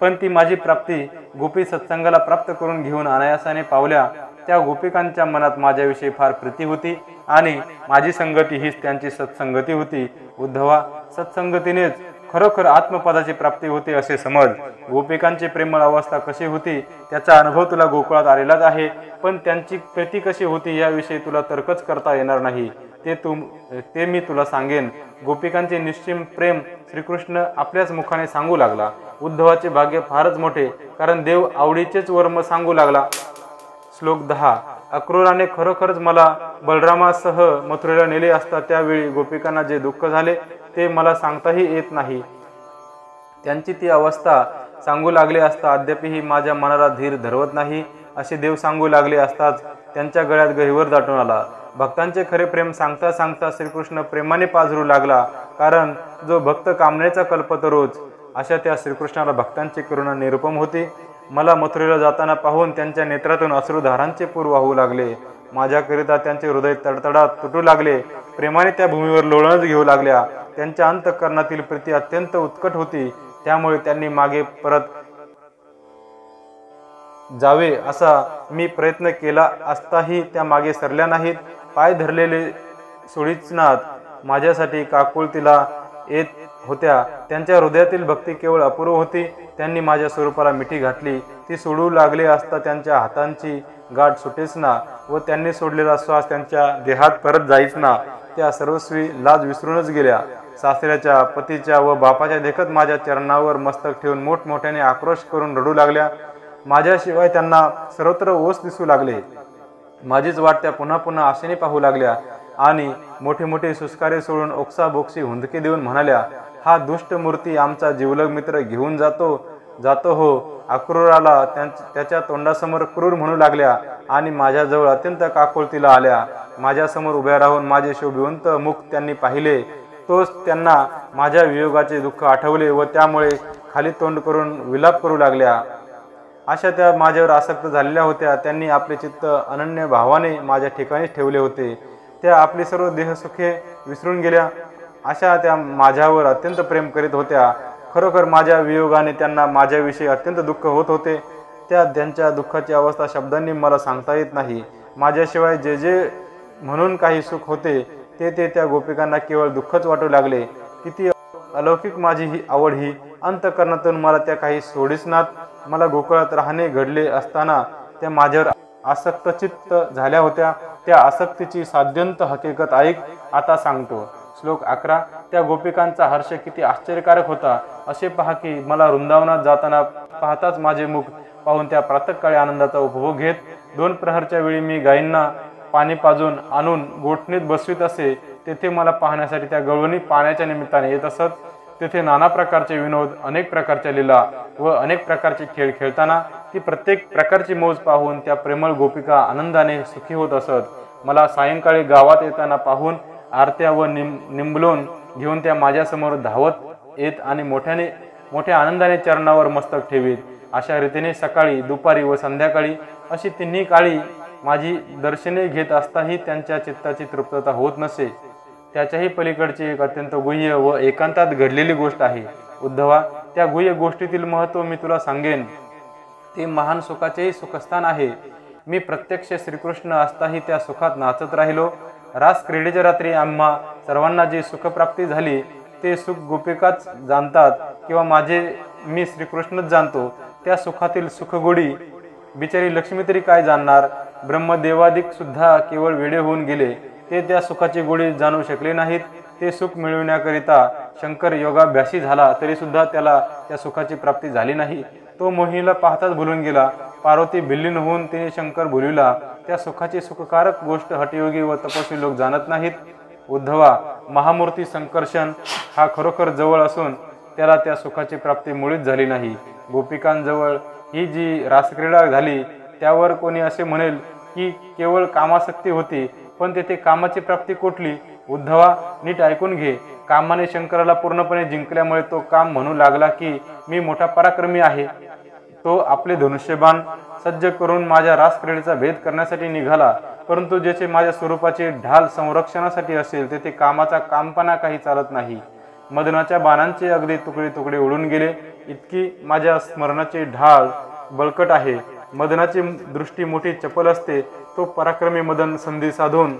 पण ती माझी प्राप्ती गोपी सत्संगाला प्राप्त करून घेऊन अनायासाने पावल्या। त्या गोपिकांच्या मनात माझ्याविषयी फार प्रीती होती आणि माझी संगती हीच त्यांची सत्संगती होती। उद्धवा, सत्संगतीनेच खरोखर आत्मपदाची प्राप्ती होते असे समज। गोपिकांची प्रेमळ अवस्था कशी होती त्याचा अनुभव तुला गोकुळात आलेलाच आहे, पण त्यांची प्रीती कशी होती याविषयी तुला तर्कच करता येणार नाही। ते मी तुला सांगेन। गोपिकांचे निश्चिम प्रेम श्रीकृष्ण आपल्याच मुखाने सांगू लागला। उद्धवाचे भाग्य फारच मोठे, कारण देव आवडीचेच वर्म सांगू लागला। श्लोक 10। अक्रूराने खरोखरच मला बलरामासह मथुरेला नेले असता त्यावेळी गोपिकांना जे दुःख झाले ते मला सांगताही येत नाही। त्यांची ती अवस्था सांगू लागले असता अद्यापही माझ्या मनाला धीर धरवत नाही असे देव सांगू लागले असताच त्यांच्या गळ्यात गहिवर दाटून आला। भक्तांचे खरे प्रेम सांगता सांगता श्रीकृष्ण प्रेमाने पाझरू लागला, कारण जो भक्त कामनेचा कल्पतरोच अशा त्या श्रीकृष्णाला भक्तांची करुणा निरुपम होती। मला मथुरेला जाताना पाहून त्यांच्या नेत्रातून अश्रुधारांचे पूर वाहू लागले। माझ्याकरिता त्यांचे हृदय तडतडात तुटू लागले। प्रेमाने त्या भूमीवर लोळणच घेऊ लागल्या। त्यांच्या अंतःकरणातील प्रीती अत्यंत उत्कट होती, त्यामुळे त्यांनी मागे परत जावे असा मी प्रयत्न केला असताही त्या मागे सरल्या नाहीत। पाय धरलेले सोडीचनात माझ्यासाठी काकुळतीला येत होत्या। त्यांच्या हृदयातील भक्ती केवळ अपूर्व होती। त्यांनी माझ्या स्वरूपाला मिठी घातली। ती सोडू लागले असता त्यांच्या हातांची गाठ सुटेच ना व त्यांनी सोडलेला श्वास त्यांच्या देहात परत जाईच ना। त्या सर्वस्वी लाज विसरूनच गेल्या। सासऱ्याच्या, पतीच्या व बापाच्या देखत माझ्या चरणावर मस्तक ठेवून मोठमोठ्याने आक्रोश करून रडू लागल्या। माझ्याशिवाय त्यांना सर्वत्र ओस दिसू लागले। माझीच वाट त्या पुन्हा पुन्हा आशेने पाहू लागल्या आणि मोठे मोठे सुस्कारे सोडून ओक्साबोक्शी हुंदके देऊन म्हणाल्या, हा दुष्ट मूर्ती आमचा जिवलग मित्र घेऊन जातो हो। अक्रूराला त्याच्या तोंडासमोर क्रूर म्हणू लागल्या आणि माझ्याजवळ अत्यंत काकुळतीला आल्या। माझ्यासमोर उभ्या राहून माझे शोभिवंत मुख त्यांनी पाहिले, तोच त्यांना माझ्या वियोगाचे दुःख आठवले व त्यामुळे खाली तोंड करून विलाप करू लागल्या। अशा त्या माझ्यावर आसक्त झालेल्या होत्या। त्यांनी आपले चित्त अनन्य भावाने माझ्या ठिकाणीच ठेवले होते। त्या आपली सर्व देहसुखे विसरून गेल्या। अशा त्या माझ्यावर अत्यंत प्रेम करीत होत्या। खरोखर माझ्या वियोगाने त्यांना माझ्याविषयी अत्यंत दुःख होत होते। त्यांच्या दुःखाची अवस्था शब्दांनी मला सांगता येत नाही। माझ्याशिवाय जे जे म्हणून काही सुख होते ते त्या गोपिकांना केवळ दुःखच वाटू लागले। किती अलौकिक माझी ही आवड ही अंतःकरणातून मला त्या काही सोडीसनात। मला गोकुळात राहणे घडले असताना त्या माझ्यावर आसक्तचित्त झाल्या होत्या। त्या आसक्तीची साध्यंत हकीकत ऐक आता सांगतो। श्लोक 11। त्या गोपिकांचा हर्ष किती आश्चर्यकारक होता असे पहा की मला वृंदावनात जाताना पाहताच माझे मुख पाहून त्या प्रातःकाळी आनंदाचा उपभोग घेत 2 प्रहरच्या वेळी मी गायींना पाणी पाजून आणून गोठणीत बसवीत असे। तेथे मला पाहण्यासाठी त्या गवळणी पाण्याच्या निमित्ताने येत असत। तेथे नाना प्रकारचे विनोद, अनेक प्रकारच्या लीला व अनेक प्रकारचे खेळ खेळताना ती प्रत्येक प्रकारची मौज पाहून त्या प्रेमळ गोपिका आनंदाने सुखी होत असत। मला सायंकाळी गावात येताना पाहून आरत्या व निंबलोन घेऊन त्या माझ्यासमोर धावत येत आणि मोठ्या आनंदाने चरणावर मस्तक ठेवीत। अशा रीतीने सकाळी, दुपारी व संध्याकाळी अशी तिन्ही काळी माझी दर्शने घेत असताही त्यांच्या चित्ताची तृप्तता होत नसे, त्याच्याही पलीकडची एक अत्यंत गुह्य व एकांतात घडलेली गोष्ट आहे. उद्धवा, त्या गुह्य गोष्टीतील महत्त्व मी तुला सांगेन. ते महान सुखाचेही सुखस्थान आहे. मी प्रत्यक्ष श्रीकृष्ण असताही त्या सुखात नाचत राहिलो. रास क्रीडेच्या रात्री आम्हा सर्वांना जी सुखप्राप्ती झाली ते सुख गोपिकाच जाणतात किंवा मी श्रीकृष्णच जाणतो. त्या सुखातील सुखगोडी बिचारी लक्ष्मी तरी काय जाणणार. ब्रह्मदेवादिक सुद्धा केवळ वेडे होऊन गेले. ते त्या सुखाची गोडी जाणू शकले नाहीत. ते सुख मिळविण्याकरिता शंकर योगाभ्यासी झाला तरी सुद्धा त्याला त्या सुखाची प्राप्ती झाली नाही. तो मोहिनीला पाहताच भुलून गेला. पार्वती भिल्लीन होऊन तिने शंकर भुलविला. त्या सुखाची सुखकारक गोष्ट हठयोगी व तपस्वी लोक जाणत नाहीत. उद्धवा, महामूर्ती संकर्षण हा खरोखर जवळ असून त्याला त्या सुखाची प्राप्ती मुळीच झाली नाही. गोपिकांजवळ ही जी रासक्रीडा झाली त्यावर कोणी असे म्हणेल की केवळ कामासक्ती होती, पण तेथे कामाची प्राप्ती कुठली? उद्धवा, नीट ऐकून घे. कामाने शंकराला पूर्णपणे जिंकल्यामुळे तो काम म्हणू लागला की मी मोठा पराक्रमी आहे. तो आपले धनुष्यबाण सज्ज करून माझ्या रासक्रीडेचा भेद करण्यासाठी निघाला. परंतु ज्याचे माझ्या स्वरूपाचे ढाल संरक्षणासाठी असेल तेथे कामाचा कामपणा काही चालत नाही. मदनाच्या बाणांचे अगदी तुकडे तुकडे उडून गेले. इतकी माझ्या स्मरणाचे ढाल बळकट आहे. मदनाची दृष्टी मोठी चपल असते. तो पराक्रमी मदन संधी साधून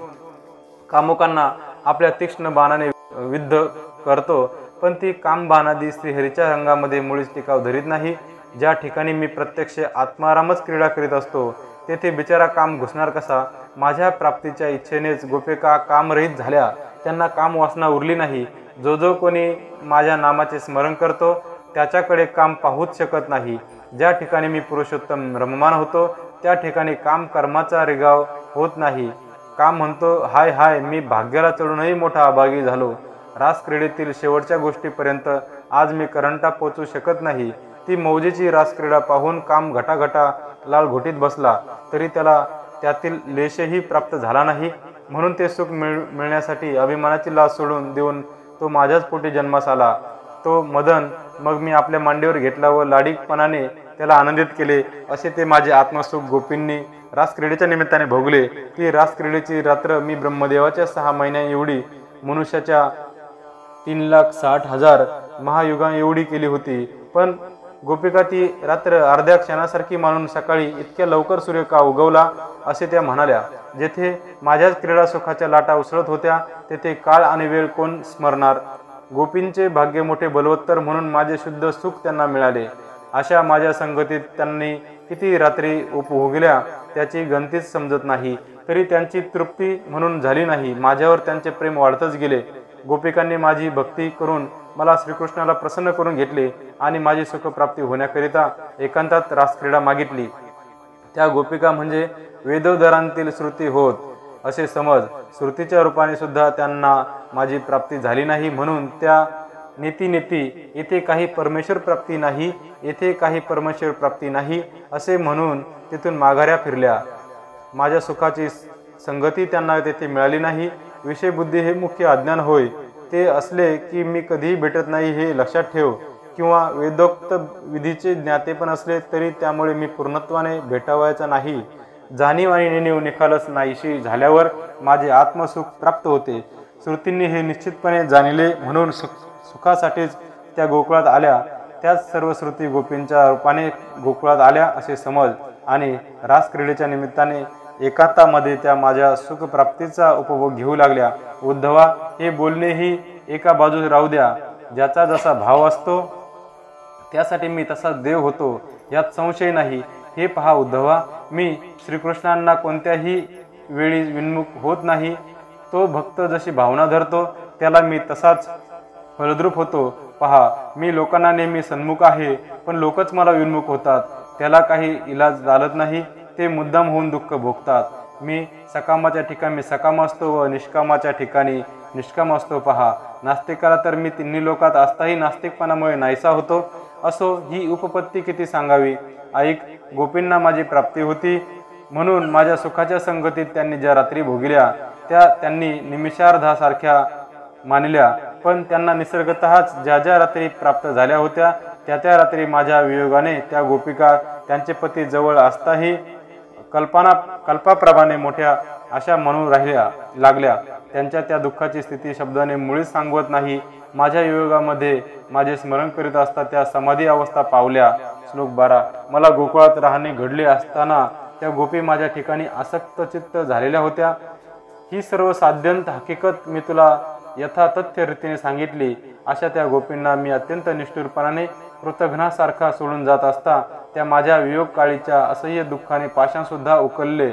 कामुकांना आपल्या तीक्ष्ण बाणाने विद्ध करतो, पण ती कामबाणादी श्रीहरीच्या रंगामध्ये मुळीच टिकाव धरीत नाही. ज्या ठिकाणी मी प्रत्यक्ष आत्मारामच क्रीडा करीत असतो तेथे बिचारा काम घुसणार कसा? माझ्या प्राप्तीच्या इच्छेनेच गोपिका कामरहित झाल्या. त्यांना काम वासना उरली नाही. जो जो कोणी माझ्या नामाचे स्मरण करतो त्याच्याकडे काम पाहूच शकत नाही. ज्या ठिकाणी मी पुरुषोत्तम रममान होतो त्या ठिकाणी काम कर्माचा रिगाव होत नाही. काम म्हणतो, हाय हाय, मी भाग्याला चढूनही मोठा अभागी झालो. रास क्रीडेतील शेवटच्या गोष्टीपर्यंत आज मी करंटा पोचू शकत नाही. ती मौजेची रासक्रीडा पाहून काम घटाघटा लाल घोटीत बसला तरी त्याला त्यातील लेशही प्राप्त झाला नाही. म्हणून ते सुख मिळण्यासाठी अभिमानाची लाज सोडून देऊन तो माझ्याच पोटी जन्मास आला. तो मदन मग मी आपल्या मांडीवर घेतला व लाडीकपणाने त्याला आनंदित केले. असे ते माझे आत्मसुख गोपींनी रासक्रीडेच्या निमित्ताने भोगले. ती रासक्रीडेची रात्र मी ब्रह्मदेवाच्या 6 महिन्या एवढी, मनुष्याच्या 3,60,000 महायुगा एवढी केली होती. पण गोपिका ती रात्र अर्ध्या क्षणासारखी मानून सकाळी इतक्या लवकर सूर्य का उगवला असे त्या म्हणाल्या. जेथे माझ्याच क्रीडा सुखाच्या लाटा उसळत होत्या तेथे काळ आणि वेळ कोण स्मरणार? गोपींचे भाग्य मोठे बलवत्तर म्हणून माझे शुद्ध सुख त्यांना मिळाले. अशा माझ्या संगतीत त्यांनी किती रात्री उपभोगल्या त्याची गणतीच समजत नाही. तरी त्यांची तृप्ती म्हणून झाली नाही. माझ्यावर त्यांचे प्रेम वाढतच गेले. गोपिकांनी माझी भक्ती करून मला श्रीकृष्णाला प्रसन्न करून घेतले आणि माझी सुखप्राप्ती होण्याकरिता एकांतात रासक्रीडा मागितली. त्या गोपिका म्हणजे वेदोदरांतील श्रुती होत असे समज. श्रुतीच्या रूपाने सुद्धा त्यांना माझी प्राप्ती झाली नाही. म्हणून त्या नीती येथे काही परमेश्वर प्राप्ती नाही, येथे काही परमेश्वर प्राप्ती नाही असे म्हणून तिथून माघाऱ्या फिरल्या. माझ्या सुखाची संगती त्यांना तेथे मिळाली नाही. विषयबुद्धी हे मुख्य अज्ञान होय. ते असले की मी कधीही भेटत नाही हे लक्षात ठेव. किंवा वेदोक्त विधीचे ज्ञाते पण असले तरी त्यामुळे मी पूर्णत्वाने भेटावायचा नाही. जाणीव आणि नेणीव निखालस नाहीशी झाल्यावर माझे आत्मसुख प्राप्त होते. श्रुतींनी हे निश्चितपणे जाणले म्हणून सुखासाठीच त्या गोकुळात आल्या. त्याच सर्व श्रुती गोपींच्या रूपाने गोकुळात आल्या असे समज. आणि रासक्रीडेच्या निमित्ताने एकांतामध्ये त्या माझ्या सुखप्राप्तीचा उपभोग घेऊ लागल्या. उद्धवा, हे बोलणे ही एका बाजूस राहू द्या. ज्याचा जसा भाव असतो त्यासाठी मी तसा देव होतो यात संशय नाही. हे पहा उद्धवा, मी श्रीकृष्णांना कोणत्याही वेळी विन्मुख होत नाही. तो भक्त जशी भावना धरतो त्याला मी तसाच फलद्रूप होतो. पहा, मी लोकांना नेहमी सन्मुख आहे, पण लोकच मला विन्मुख होतात. त्याला काही इलाज चालत नाही. ते मुद्दाम होऊन दुःख भोगतात. मी सकामाच्या ठिकाणी सकाम असतो व निष्कामाच्या ठिकाणी निष्काम असतो. पहा, नास्तिकाला तर मी तिन्ही लोकात असताही नास्तिकपणामुळे नाहीसा होतो. असो, ही उपपत्ती किती सांगावी. ऐक, गोपींना माझी प्राप्ती होती म्हणून माझ्या सुखाच्या संगतीत त्यांनी ज्या रात्री भोगल्या त्या त्यांनी निमिषार्धासारख्या मानल्या. पण त्यांना निसर्गतःच ज्या ज्या रात्री प्राप्त झाल्या होत्या त्या त्या रात्री माझ्या वियोगाने त्या गोपिका त्यांचे पती जवळ असताही कल्पाप्रभाने मोठ्या अशा म्हणू लागल्या. त्यांच्या त्या दुःखाची स्थिती शब्दाने मुळीच सांगवत नाही. माझ्या योगामध्ये माझे स्मरण करीत असता त्या समाधी अवस्था पावल्या. श्लोक 12. मला गोकुळात राहणे घडले असताना त्या गोपी माझ्या ठिकाणी आसक्त चित्त झालेल्या होत्या. ही सर्व साध्यंत हकीकत मी तुला यथातथ्य रीतीने सांगितली. अशा त्या गोपींना मी अत्यंत निष्ठुरपणाने कृतघ्नासारखा सोडून जात असता त्या माझ्या वियोग काळीच्या असह्य दुःखाने पाषाणसुद्धा उकलले.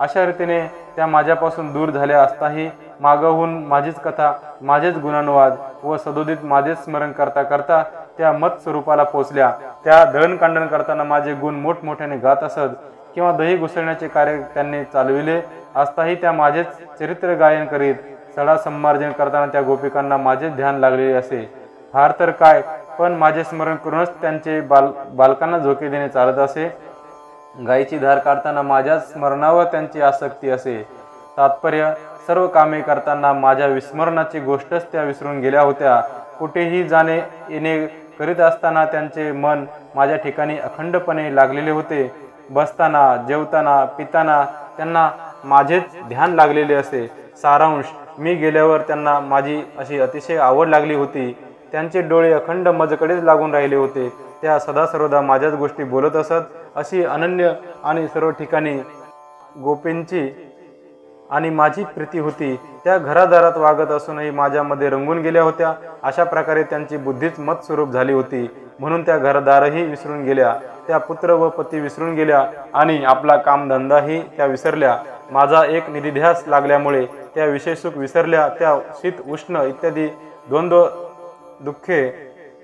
अशा रीतीने त्या माझ्यापासून दूर झाल्या असताही मागहून माझीच कथा, माझेच गुणानुवाद व सदोदित माझेच स्मरण करता करता त्या मत स्वरूपाला पोचल्या. त्या दळणकांडण करताना माझे गुण मोठमोठ्याने गात असत किंवा दही घुसळण्याचे कार्य त्यांनी चालविले असताही त्या माझेच चरित्र गायन करीत सडा संमार्जन करताना त्या गोपिकांना माझेच ध्यान लागलेले असे. फार तर काय, पण माझे स्मरण करूनच त्यांचे बालकांना झोके देणे चालत असे. गायीची धार काढताना माझ्या स्मरणावर त्यांची आसक्ती असे. तात्पर्य, सर्व कामे करताना माझ्या विस्मरणाची गोष्टच त्या विसरून गेल्या होत्या. कुठेही जाणे येणे करीत असताना त्यांचे मन माझ्या ठिकाणी अखंडपणे लागलेले होते. बसताना, जेवताना, पिताना त्यांना माझेच ध्यान लागलेले असे. सारांश, मी गेल्यावर त्यांना माझी अशी अतिशय आवड लागली होती. त्यांचे डोळे अखंड माझ्याकडेच लागून राहिले होते. त्या सदा सर्वदा माझ्याच गोष्टी बोलत असत. अशी अनन्य आणि सर्व ठिकाणी गोपींची आणि माझी प्रीती होती. त्या घरादारात वागत असूनही माझ्यामध्ये रंगून गेल्या होत्या. अशा प्रकारे त्यांची बुद्धीच मत स्वरूप झाली होती. म्हणून त्या घरदारही विसरून गेल्या, त्या पुत्र व पती विसरून गेल्या आणि आपला कामधंदाही त्या विसरल्या. माझा एक निधिध्यास लागल्यामुळे त्या विषय सुख विसरल्या. त्या शीत उष्ण इत्यादी द्वंद्व दुःखे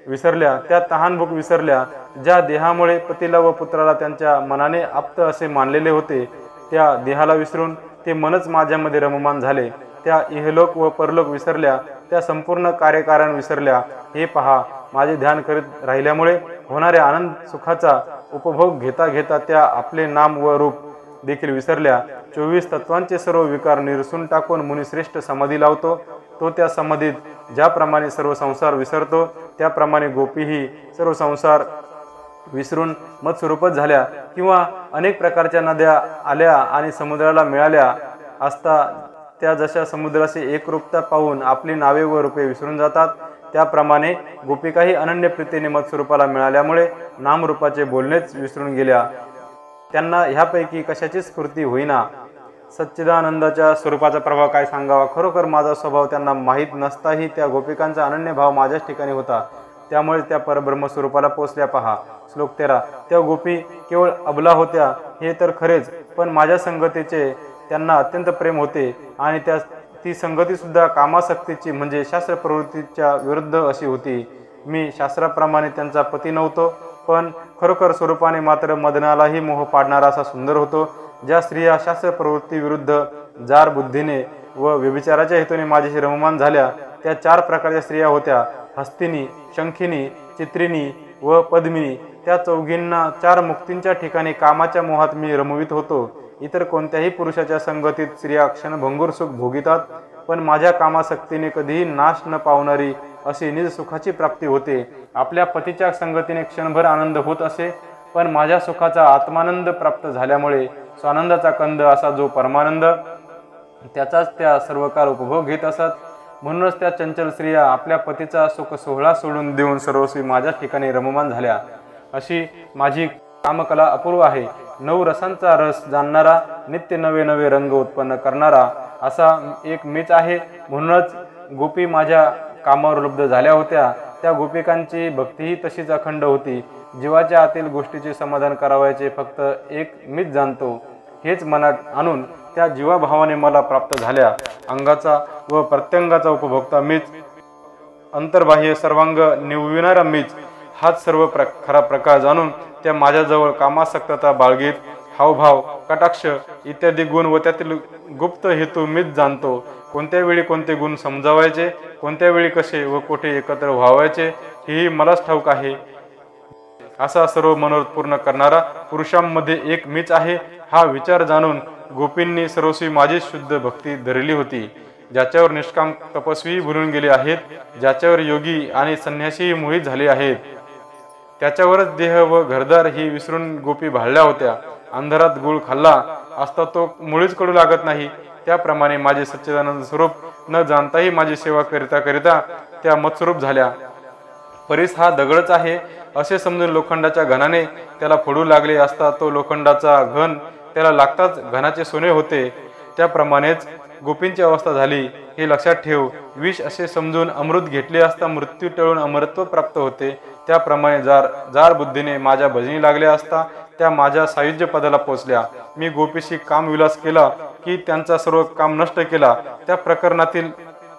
विसरल्या. त्या तहानभूक विसरल्या. ज्या देहामुळे पतीला व पुत्राला त्यांच्या मनाने आप्त असे मानलेले होते त्या देहाला विसरून ते मनच माझ्यामध्ये रममान झाले. त्या इहलोक व परलोक विसरल्या. त्या संपूर्ण कार्यकारण विसरल्या. हे पहा, माझे ध्यान करीत राहिल्यामुळे होणाऱ्या आनंद सुखाचा उपभोग घेता घेता त्या आपले नाम व रूप देखील विसरल्या. 24 तत्वांचे सर्व विकार निरसून टाकून मुनिश्रेष्ठ समाधी लावतो. तो त्या समाधीत ज्याप्रमाणे सर्व संसार विसरतो त्याप्रमाणे गोपीही सर्व संसार विसरून मत्स्वरूपच झाल्या. किंवा अनेक प्रकारच्या नद्या आल्या आणि समुद्राला मिळाल्या असता त्या जशा समुद्राची एकरूपता पाहून आपली नावे व रूपे विसरून जातात, त्याप्रमाणे गोपिकाही अनन्य प्रीतीने मत्स्वरूपाला मिळाल्यामुळे नामरूपाचे बोलणेच विसरून गेल्या. त्यांना ह्यापैकी कशाचीच स्फूर्ती होईना. सच्चिदानंदाच्या स्वरूपाचा प्रभाव काय सांगावा. खरोखर माझा स्वभाव त्यांना माहीत नसताही त्या गोपिकांचा अनन्य भाव माझ्याच ठिकाणी होता. त्यामुळे त्या परब्रह्म स्वरूपाला पोचल्या. पहा श्लोक 13. त्या गोपी केवळ अबला होत्या हे तर खरेच, पण माझ्या संगतीचे त्यांना अत्यंत प्रेम होते आणि ती संगती सुद्धा कामासक्तीची म्हणजे शास्त्र प्रवृत्तीच्या विरुद्ध अशी होती. मी शास्त्राप्रमाणे त्यांचा पती नव्हतो, पण खरोखर स्वरूपाने मात्र मदनालाही मोह पाडणारा असा सुंदर होतो. ज्या स्त्रिया शास्त्र प्रवृत्ती विरुद्ध जार बुद्धीने व व्यभिचाराच्या हेतूने माझ्याशी रममान झाल्या त्या 4 प्रकारच्या स्त्रिया होत्या. हस्तिनी, शंखिनी, चित्रिणी व पद्मिनी. त्या चौघींना 4 मुक्तींच्या ठिकाणी कामाच्या मोहात मी रमवित होतो. इतर कोणत्याही पुरुषाच्या संगतीत स्त्रिया क्षणभंगूर सुख भोगितात, पण माझ्या कामासक्तीने कधीही नाश न पावणारी अशी निज सुखाची प्राप्ती होते. आपल्या पतीच्या संगतीने क्षणभर आनंद होत असे, पण माझ्या सुखाचा आत्मानंद प्राप्त झाल्यामुळे स्वानंदाचा कंद असा जो परमानंद त्याचाच त्या सर्व काळ उपभोग घेत असत. म्हणूनच त्या चंचल स्त्रिया आपल्या पतीचा सुख सोहळा सोडून देऊन सर्वस्वी माझ्या ठिकाणी रममान झाल्या. अशी माझी कामकला अपूर्व आहे. 9 रसांचा रस जाणणारा, नित्य नवे नवे रंग उत्पन्न करणारा असा एक मीच आहे. म्हणूनच गोपी माझ्या कामावर लुब्ध झाल्या होत्या. त्या गोपिकांची भक्तीही तशीच अखंड होती. जीवाच्या आतील गोष्टीचे समाधान करावयाचे फक्त एक मीच जाणतो. हेच मनात आणून त्या जीवाभावाने मला प्राप्त झाल्या. अंगाचा व प्रत्यंगाचा उपभोक्ता मीच, अंतर्बाह्य सर्वांग निवविणारा मीच. हाच सर्व खरा प्रकार जाणून त्या माझ्याजवळ कामासक्तता बाळगीत हावभाव, कटाक्ष इत्यादी गुण व त्यातील गुप्त हेतू मीच जाणतो. कोणत्या वेळी कोणते गुण समजावायचे, कोणत्या वेळी कसे व कुठे एकत्र व्हावायचे हेही मलाच ठाऊक आहे. असा सर्व मनोरथ पूर्ण करणारा पुरुषांमध्ये एक मीच आहे हा विचार जाणून गोपींनी सर्वस्वी माझी शुद्ध भक्ती धरली होती. ज्याच्यावर निष्काम तपस्वी भरून गेले आहेत, ज्याच्यावर योगी आणि संन्यासी मोहित झाले आहेत, त्याच्यावरच देह व घरदार ही विसरून गोपी भाळल्या होत्या. अंधारात गुळ खाल्ला असता तो मुळीच कडू लागत नाही, त्याप्रमाणे माझे सच्चिदानंद स्वरूप न जाणताही माझी सेवा करिता करिता त्या मत्स्वरूप झाल्या. परीस हा दगडच आहे असे समजून लोखंडाच्या घनाने त्याला फोडू लागले असता तो लोखंडाचा घन त्याला लागताच घनाचे सोने होते. त्याप्रमाणेच गोपींची अवस्था झाली हे लक्षात ठेव. विष असे समजून अमृत घेतले असता मृत्यू टळून अमरत्व प्राप्त होते. त्याप्रमाणे जार बुद्धीने माझ्या भजनी लागल्या असता त्या माझ्या सायुज्य पदाला पोचल्या. मी गोपीशी कामविलास केला की त्यांचा सर्व काम नष्ट केला. त्या प्रकरणातील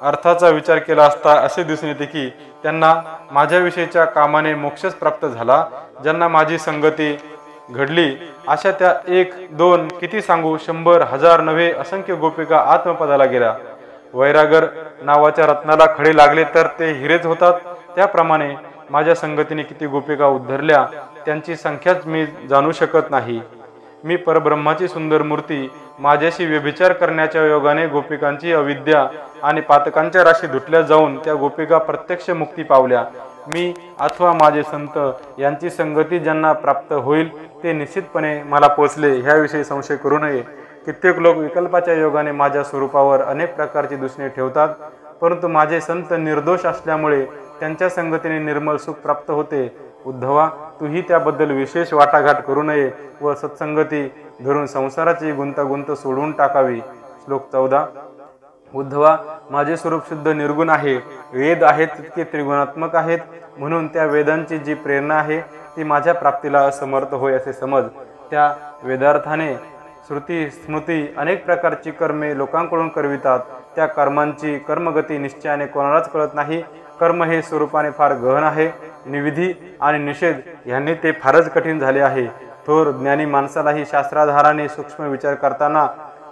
अर्थाचा विचार केला असता असे दिसून येते की त्यांना माझ्याविषयीच्या कामाने मोक्षच प्राप्त झाला. ज्यांना माझी संगती घडली अशा त्या 1 2 किती सांगू 100 1000 नव्हे असंख्य गोपिका आत्मपदाला गेल्या. वैरागर नावाच्या रत्नाला खडे लागले तर ते हिरेच होतात. त्याप्रमाणे माझ्या संगतीने किती गोपिका उद्धरल्या त्यांची संख्याच मी जाणू शकत नाही. मी परब्रह्माची सुंदर मूर्ती माझ्याशी व्यभिचार करण्याच्या योगाने गोपिकांची अविद्या आणि पातकांच्या राशी धुटल्या जाऊन त्या गोपिका प्रत्यक्ष मुक्ती पावल्या. मी अथवा माझे संत यांची संगती ज्यांना प्राप्त होईल ते निश्चितपणे मला पोचले ह्याविषयी संशय करू नये. कित्येक लोक विकल्पाच्या योगाने माझ्या स्वरूपावर अनेक प्रकारची दुसणे ठेवतात, परंतु माझे संत निर्दोष असल्यामुळे त्यांच्या संगतीने निर्मल सुख प्राप्त होते. उद्धवा, तूही त्याबद्दल विशेष वाटाघाट करू नये व सत्संगती धरून संसाराची गुंतागुंत सोडून टाकावी. श्लोक 14. उद्धवा, माझे स्वरूप शुद्ध निर्गुण आहे. वेद आहेत तितके त्रिगुणात्मक आहेत, म्हणून त्या वेदांची जी प्रेरणा आहे ती माझ्या प्राप्तीला असमर्थ होय असे समज. त्या वेदार्थाने श्रुती स्मृती अनेक प्रकारची कर्मे लोकांकडून करवितात. त्या कर्मांची कर्मगती निश्चयाने कोणालाच कळत नाही. कर्म हे स्वरूपाने फार गहन आहे. निविधी आणि निषेध यांनी ते फारच कठीण झाले आहे. थोर ज्ञानी माणसालाही शास्त्राधाराने सूक्ष्म विचार करताना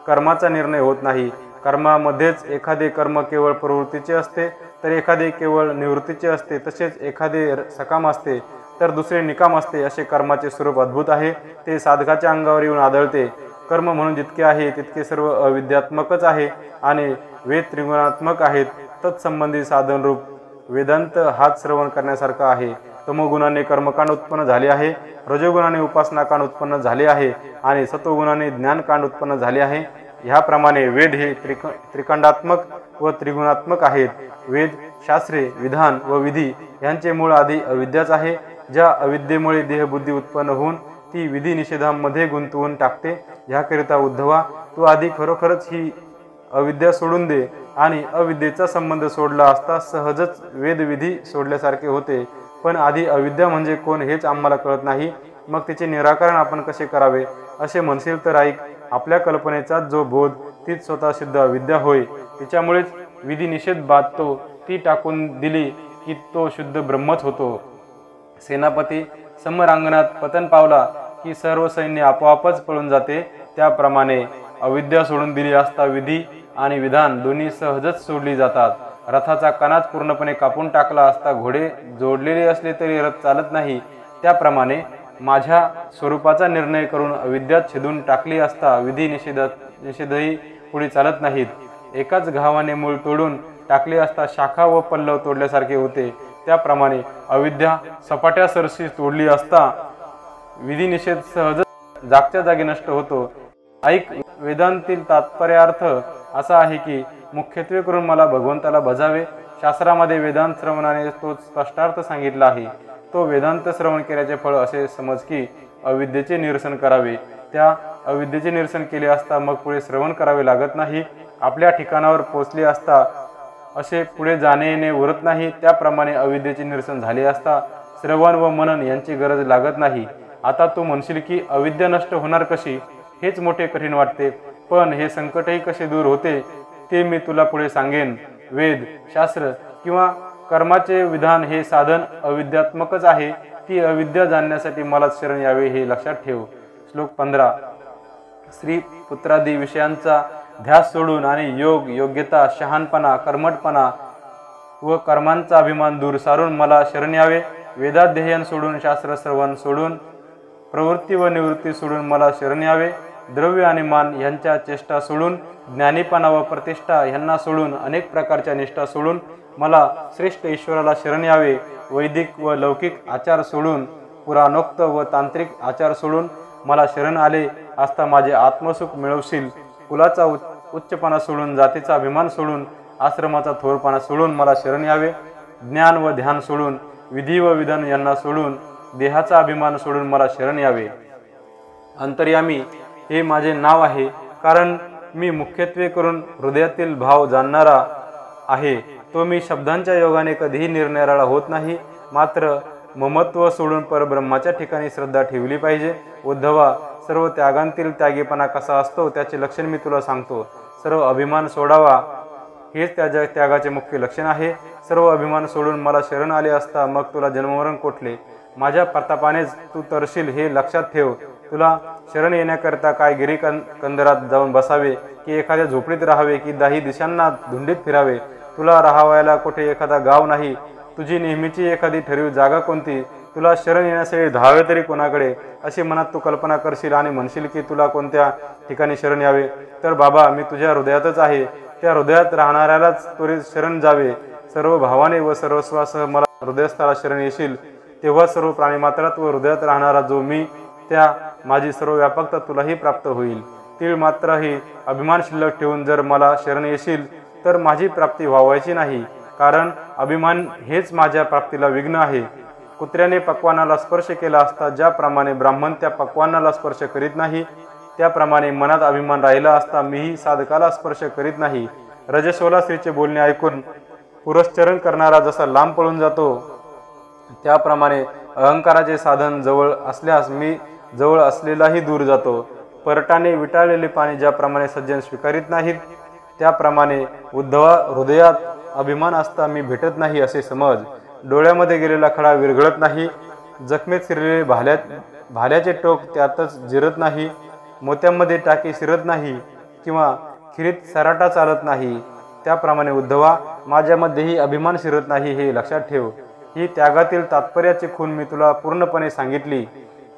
कर्माचा निर्णय होत नाही. कर्मामध्येच एखादे कर्म केवळ प्रवृत्तीचे असते तर एखादे केवळ निवृत्तीचे असते. तसेच एखादे सकाम असते तर दुसरे निकाम असते. असे कर्माचे स्वरूप अद्भुत आहे. ते साधकाच्या अंगावर येऊन आढळते. कर्म म्हणून जितके आहे तितके सर्व अविद्यात्मकच आहे आणि वेद त्रिगुणात्मक आहेत. तत्संबंधी साधन रूप वेदांत हात श्रवण करण्यासारखा आहे. तमोगुणाने कर्मकांड उत्पन्न झाले आहे, रजोगुणाने उपासनाकांड उत्पन्न झाले आहे आणि सत्वगुणाने ज्ञानकांड उत्पन्न झाले आहे. ह्याप्रमाणे वेद हे त्रिखंडात्मक व त्रिगुणात्मक आहेत. वेद, शास्त्रे, विधान व विधी यांचे मूळ आधी अविद्याच आहे. ज्या अविद्येमुळे देहबुद्धी उत्पन्न होऊन ती विधी निषेधांमध्ये गुंतवून टाकते. ह्याकरिता उद्धवा, तू आधी खरोखरच ही अविद्या सोडून दे आणि अविद्येचा संबंध सोडला असता सहजच वेदविधी सोडल्यासारखे होते. पण आधी अविद्या म्हणजे कोण हेच आम्हाला कळत नाही. मग तिचे निराकरण आपण कसे करावे असे म्हणशील तर ऐक. आपल्या कल्पनेचा जो बोध तीच स्वतः सिद्ध अविद्या होय. तिच्यामुळेच विधी निषेध बाधतो. ती टाकून दिली की तो शुद्ध ब्रह्मच होतो. सेनापती समरांगणात पतन पावला की सर्व सैन्य आपोआपच पळून जाते. त्याप्रमाणे अविद्या सोडून दिली असता विधी आणि विधान दोन्ही सहजच सोडली जातात. रथाचा कणाच पूर्णपणे कापून टाकला असता घोडे जोडलेले असले तरी रथ चालत नाही. त्याप्रमाणे माझ्या स्वरूपाचा निर्णय करून अविद्यात छेदून टाकली असता विधी निषेधही पुढे चालत नाहीत. एकाच घावाने मूळ तोडून टाकले असता शाखा व पल्लव तोडल्यासारखे होते. त्याप्रमाणे अविद्या सपाट्या सरशी तोडली असता विधी निषेध सहज जागच्या जागी नष्ट होतो. ऐक, वेदांतील तात्पर्यार्थ असा आहे की मुख्यत्वे करून मला भगवंताला भजावे. शास्त्रामध्ये वेदांत श्रवणाने तो स्पष्टार्थ सांगितला आहे. तो वेदांत श्रवण केल्याचे फळ असे समज की अविद्येचे निरसन करावे. त्या अविद्येचे निरसन केले असता मग पुढे श्रवण करावे लागत नाही. आपल्या ठिकाणावर पोचले असता असे पुढे जाणे येणे उरत नाही. त्याप्रमाणे अविद्येचे निरसन झाले असता श्रवण व मनन यांची गरज लागत नाही. आता तू म्हणशील की अविद्या नष्ट होणार कशी, हेच मोठे कठीण वाटते. पण हे संकटही कसे दूर होते ते मी तुला पुढे सांगेन. वेद, शास्त्र किंवा कर्माचे विधान हे साधन अविद्यात्मकच आहे. ती अविद्या जाणण्यासाठी मलाच शरण यावे हे लक्षात ठेव. श्लोक 15. स्त्री पुत्रादी विषयांचा ध्यास सोडून आणि योग, योग्यता, शहाणपणा, कर्मठपणा व कर्मांचा अभिमान दूर सारून मला शरण यावे. वेदाध्ययन सोडून, शास्त्र श्रवण सोडून, प्रवृत्ती व निवृत्ती सोडून मला शरण यावे. द्रव्य आणि मान यांच्या चेष्टा सोडून, ज्ञानीपणा व प्रतिष्ठा यांना सोडून, अनेक प्रकारच्या निष्ठा सोडून मला श्रेष्ठ ईश्वराला शरण यावे. वैदिक व लौकिक आचार सोडून, पुराणोक्त व तांत्रिक आचार सोडून मला शरण आले असता माझे आत्मसुख मिळवशील। कुलाचा उच्चपणा सोडून, जातीचा अभिमान सोडून, आश्रमाचा थोरपणा सोडून मला शरण यावे। ज्ञान व ध्यान सोडून, विधी व विधान यांना सोडून, देहाचा अभिमान सोडून मला शरण यावे। अंतर्यामी हे माझे नाव आहे, कारण मी मुख्यत्वे करून हृदयातील भाव जाणणारा आहे। तो मी शब्दांच्या योगाने कधीही निरनिराळा होत नाही। मात्र ममत्व सोडून परब्रह्माच्या ठिकाणी श्रद्धा ठेवली पाहिजे। उद्धवा, सर्व त्यागांतील त्यागीपणा कसा असतो त्याचे लक्षण मी तुला सांगतो। सर्व अभिमान सोडावा हेच त्यागाचे मुख्य लक्षण आहे। सर्व अभिमान सोडून मला शरण आले असता मग तुला जन्ममरण कोठले? माझ्या प्रतापानेच तू तरशील हे लक्षात ठेव। तुला शरण येण्याकरता काय गिरीकंदरात जाऊन बसावे, की एखाद्या झोपडीत राहावे, की दाही दिशांना धुंडीत फिरावे? तुला राहावयाला कोठे एखादा गाव नाही? तुझी नेहमीची एखादी ठराविक जागा कोणती? तुला शरण येण्यासाठी धावे तरी कोणाकडे? अशी मनात तू कल्पना करशील आणि म्हणशील की तुला कोणत्या ठिकाणी शरण यावे? तर बाबा, मी तुझ्या हृदयातच आहे। त्या हृदयात राहणाऱ्यालाच त्वरित शरण जावे। सर्व भावाने व सर्वस्वासह मला हृदयस्थाला शरण येशील, तेव्हा सर्व प्राणीमात्रात व हृदयात राहणारा जो मी, त्या माझी सर्व व्यापकता तुलाही प्राप्त होईल। तीळ मात्रही अभिमान शिल्लक ठेवून जर मला शरण येशील तर माझी प्राप्ती व्हावायची नाही, कारण अभिमान हेच माझ्या प्राप्तीला विघ्न आहे। कुत्र्याने पक्वानाला स्पर्श केला असता ज्याप्रमाणे ब्राह्मण त्या पक्वानाला स्पर्श करीत नाही, त्याप्रमाणे मनात अभिमान राहिला असता मीही साधकाला स्पर्श करीत नाही। रजस्वला स्त्रीचे बोलणे ऐकून पुरस्चरण करणारा जसा लांब पळून जातो, त्याप्रमाणे अहंकाराचे साधन जवळ असल्यास मी जवळ असलेलाही दूर जातो। परटाने विटाळलेले पाणी ज्याप्रमाणे सज्जन स्वीकारित नाहीत, त्याप्रमाणे उद्धवा, हृदयात अभिमान असता मी भेटत नाही असे समज। डोळ्यामध्ये गेलेला खडा विरघळत नाही, जखमेत शिरलेले भाल्याचे टोक त्यातच जिरत नाही, मोत्यामध्ये टाके शिरत नाही किंवा खिरीत सराटा चालत नाही, त्याप्रमाणे उद्धवा, माझ्यामध्येही अभिमान शिरत नाही हे लक्षात ठेव। ही त्यागातील तात्पर्याची खूण मी तुला पूर्णपणे सांगितली।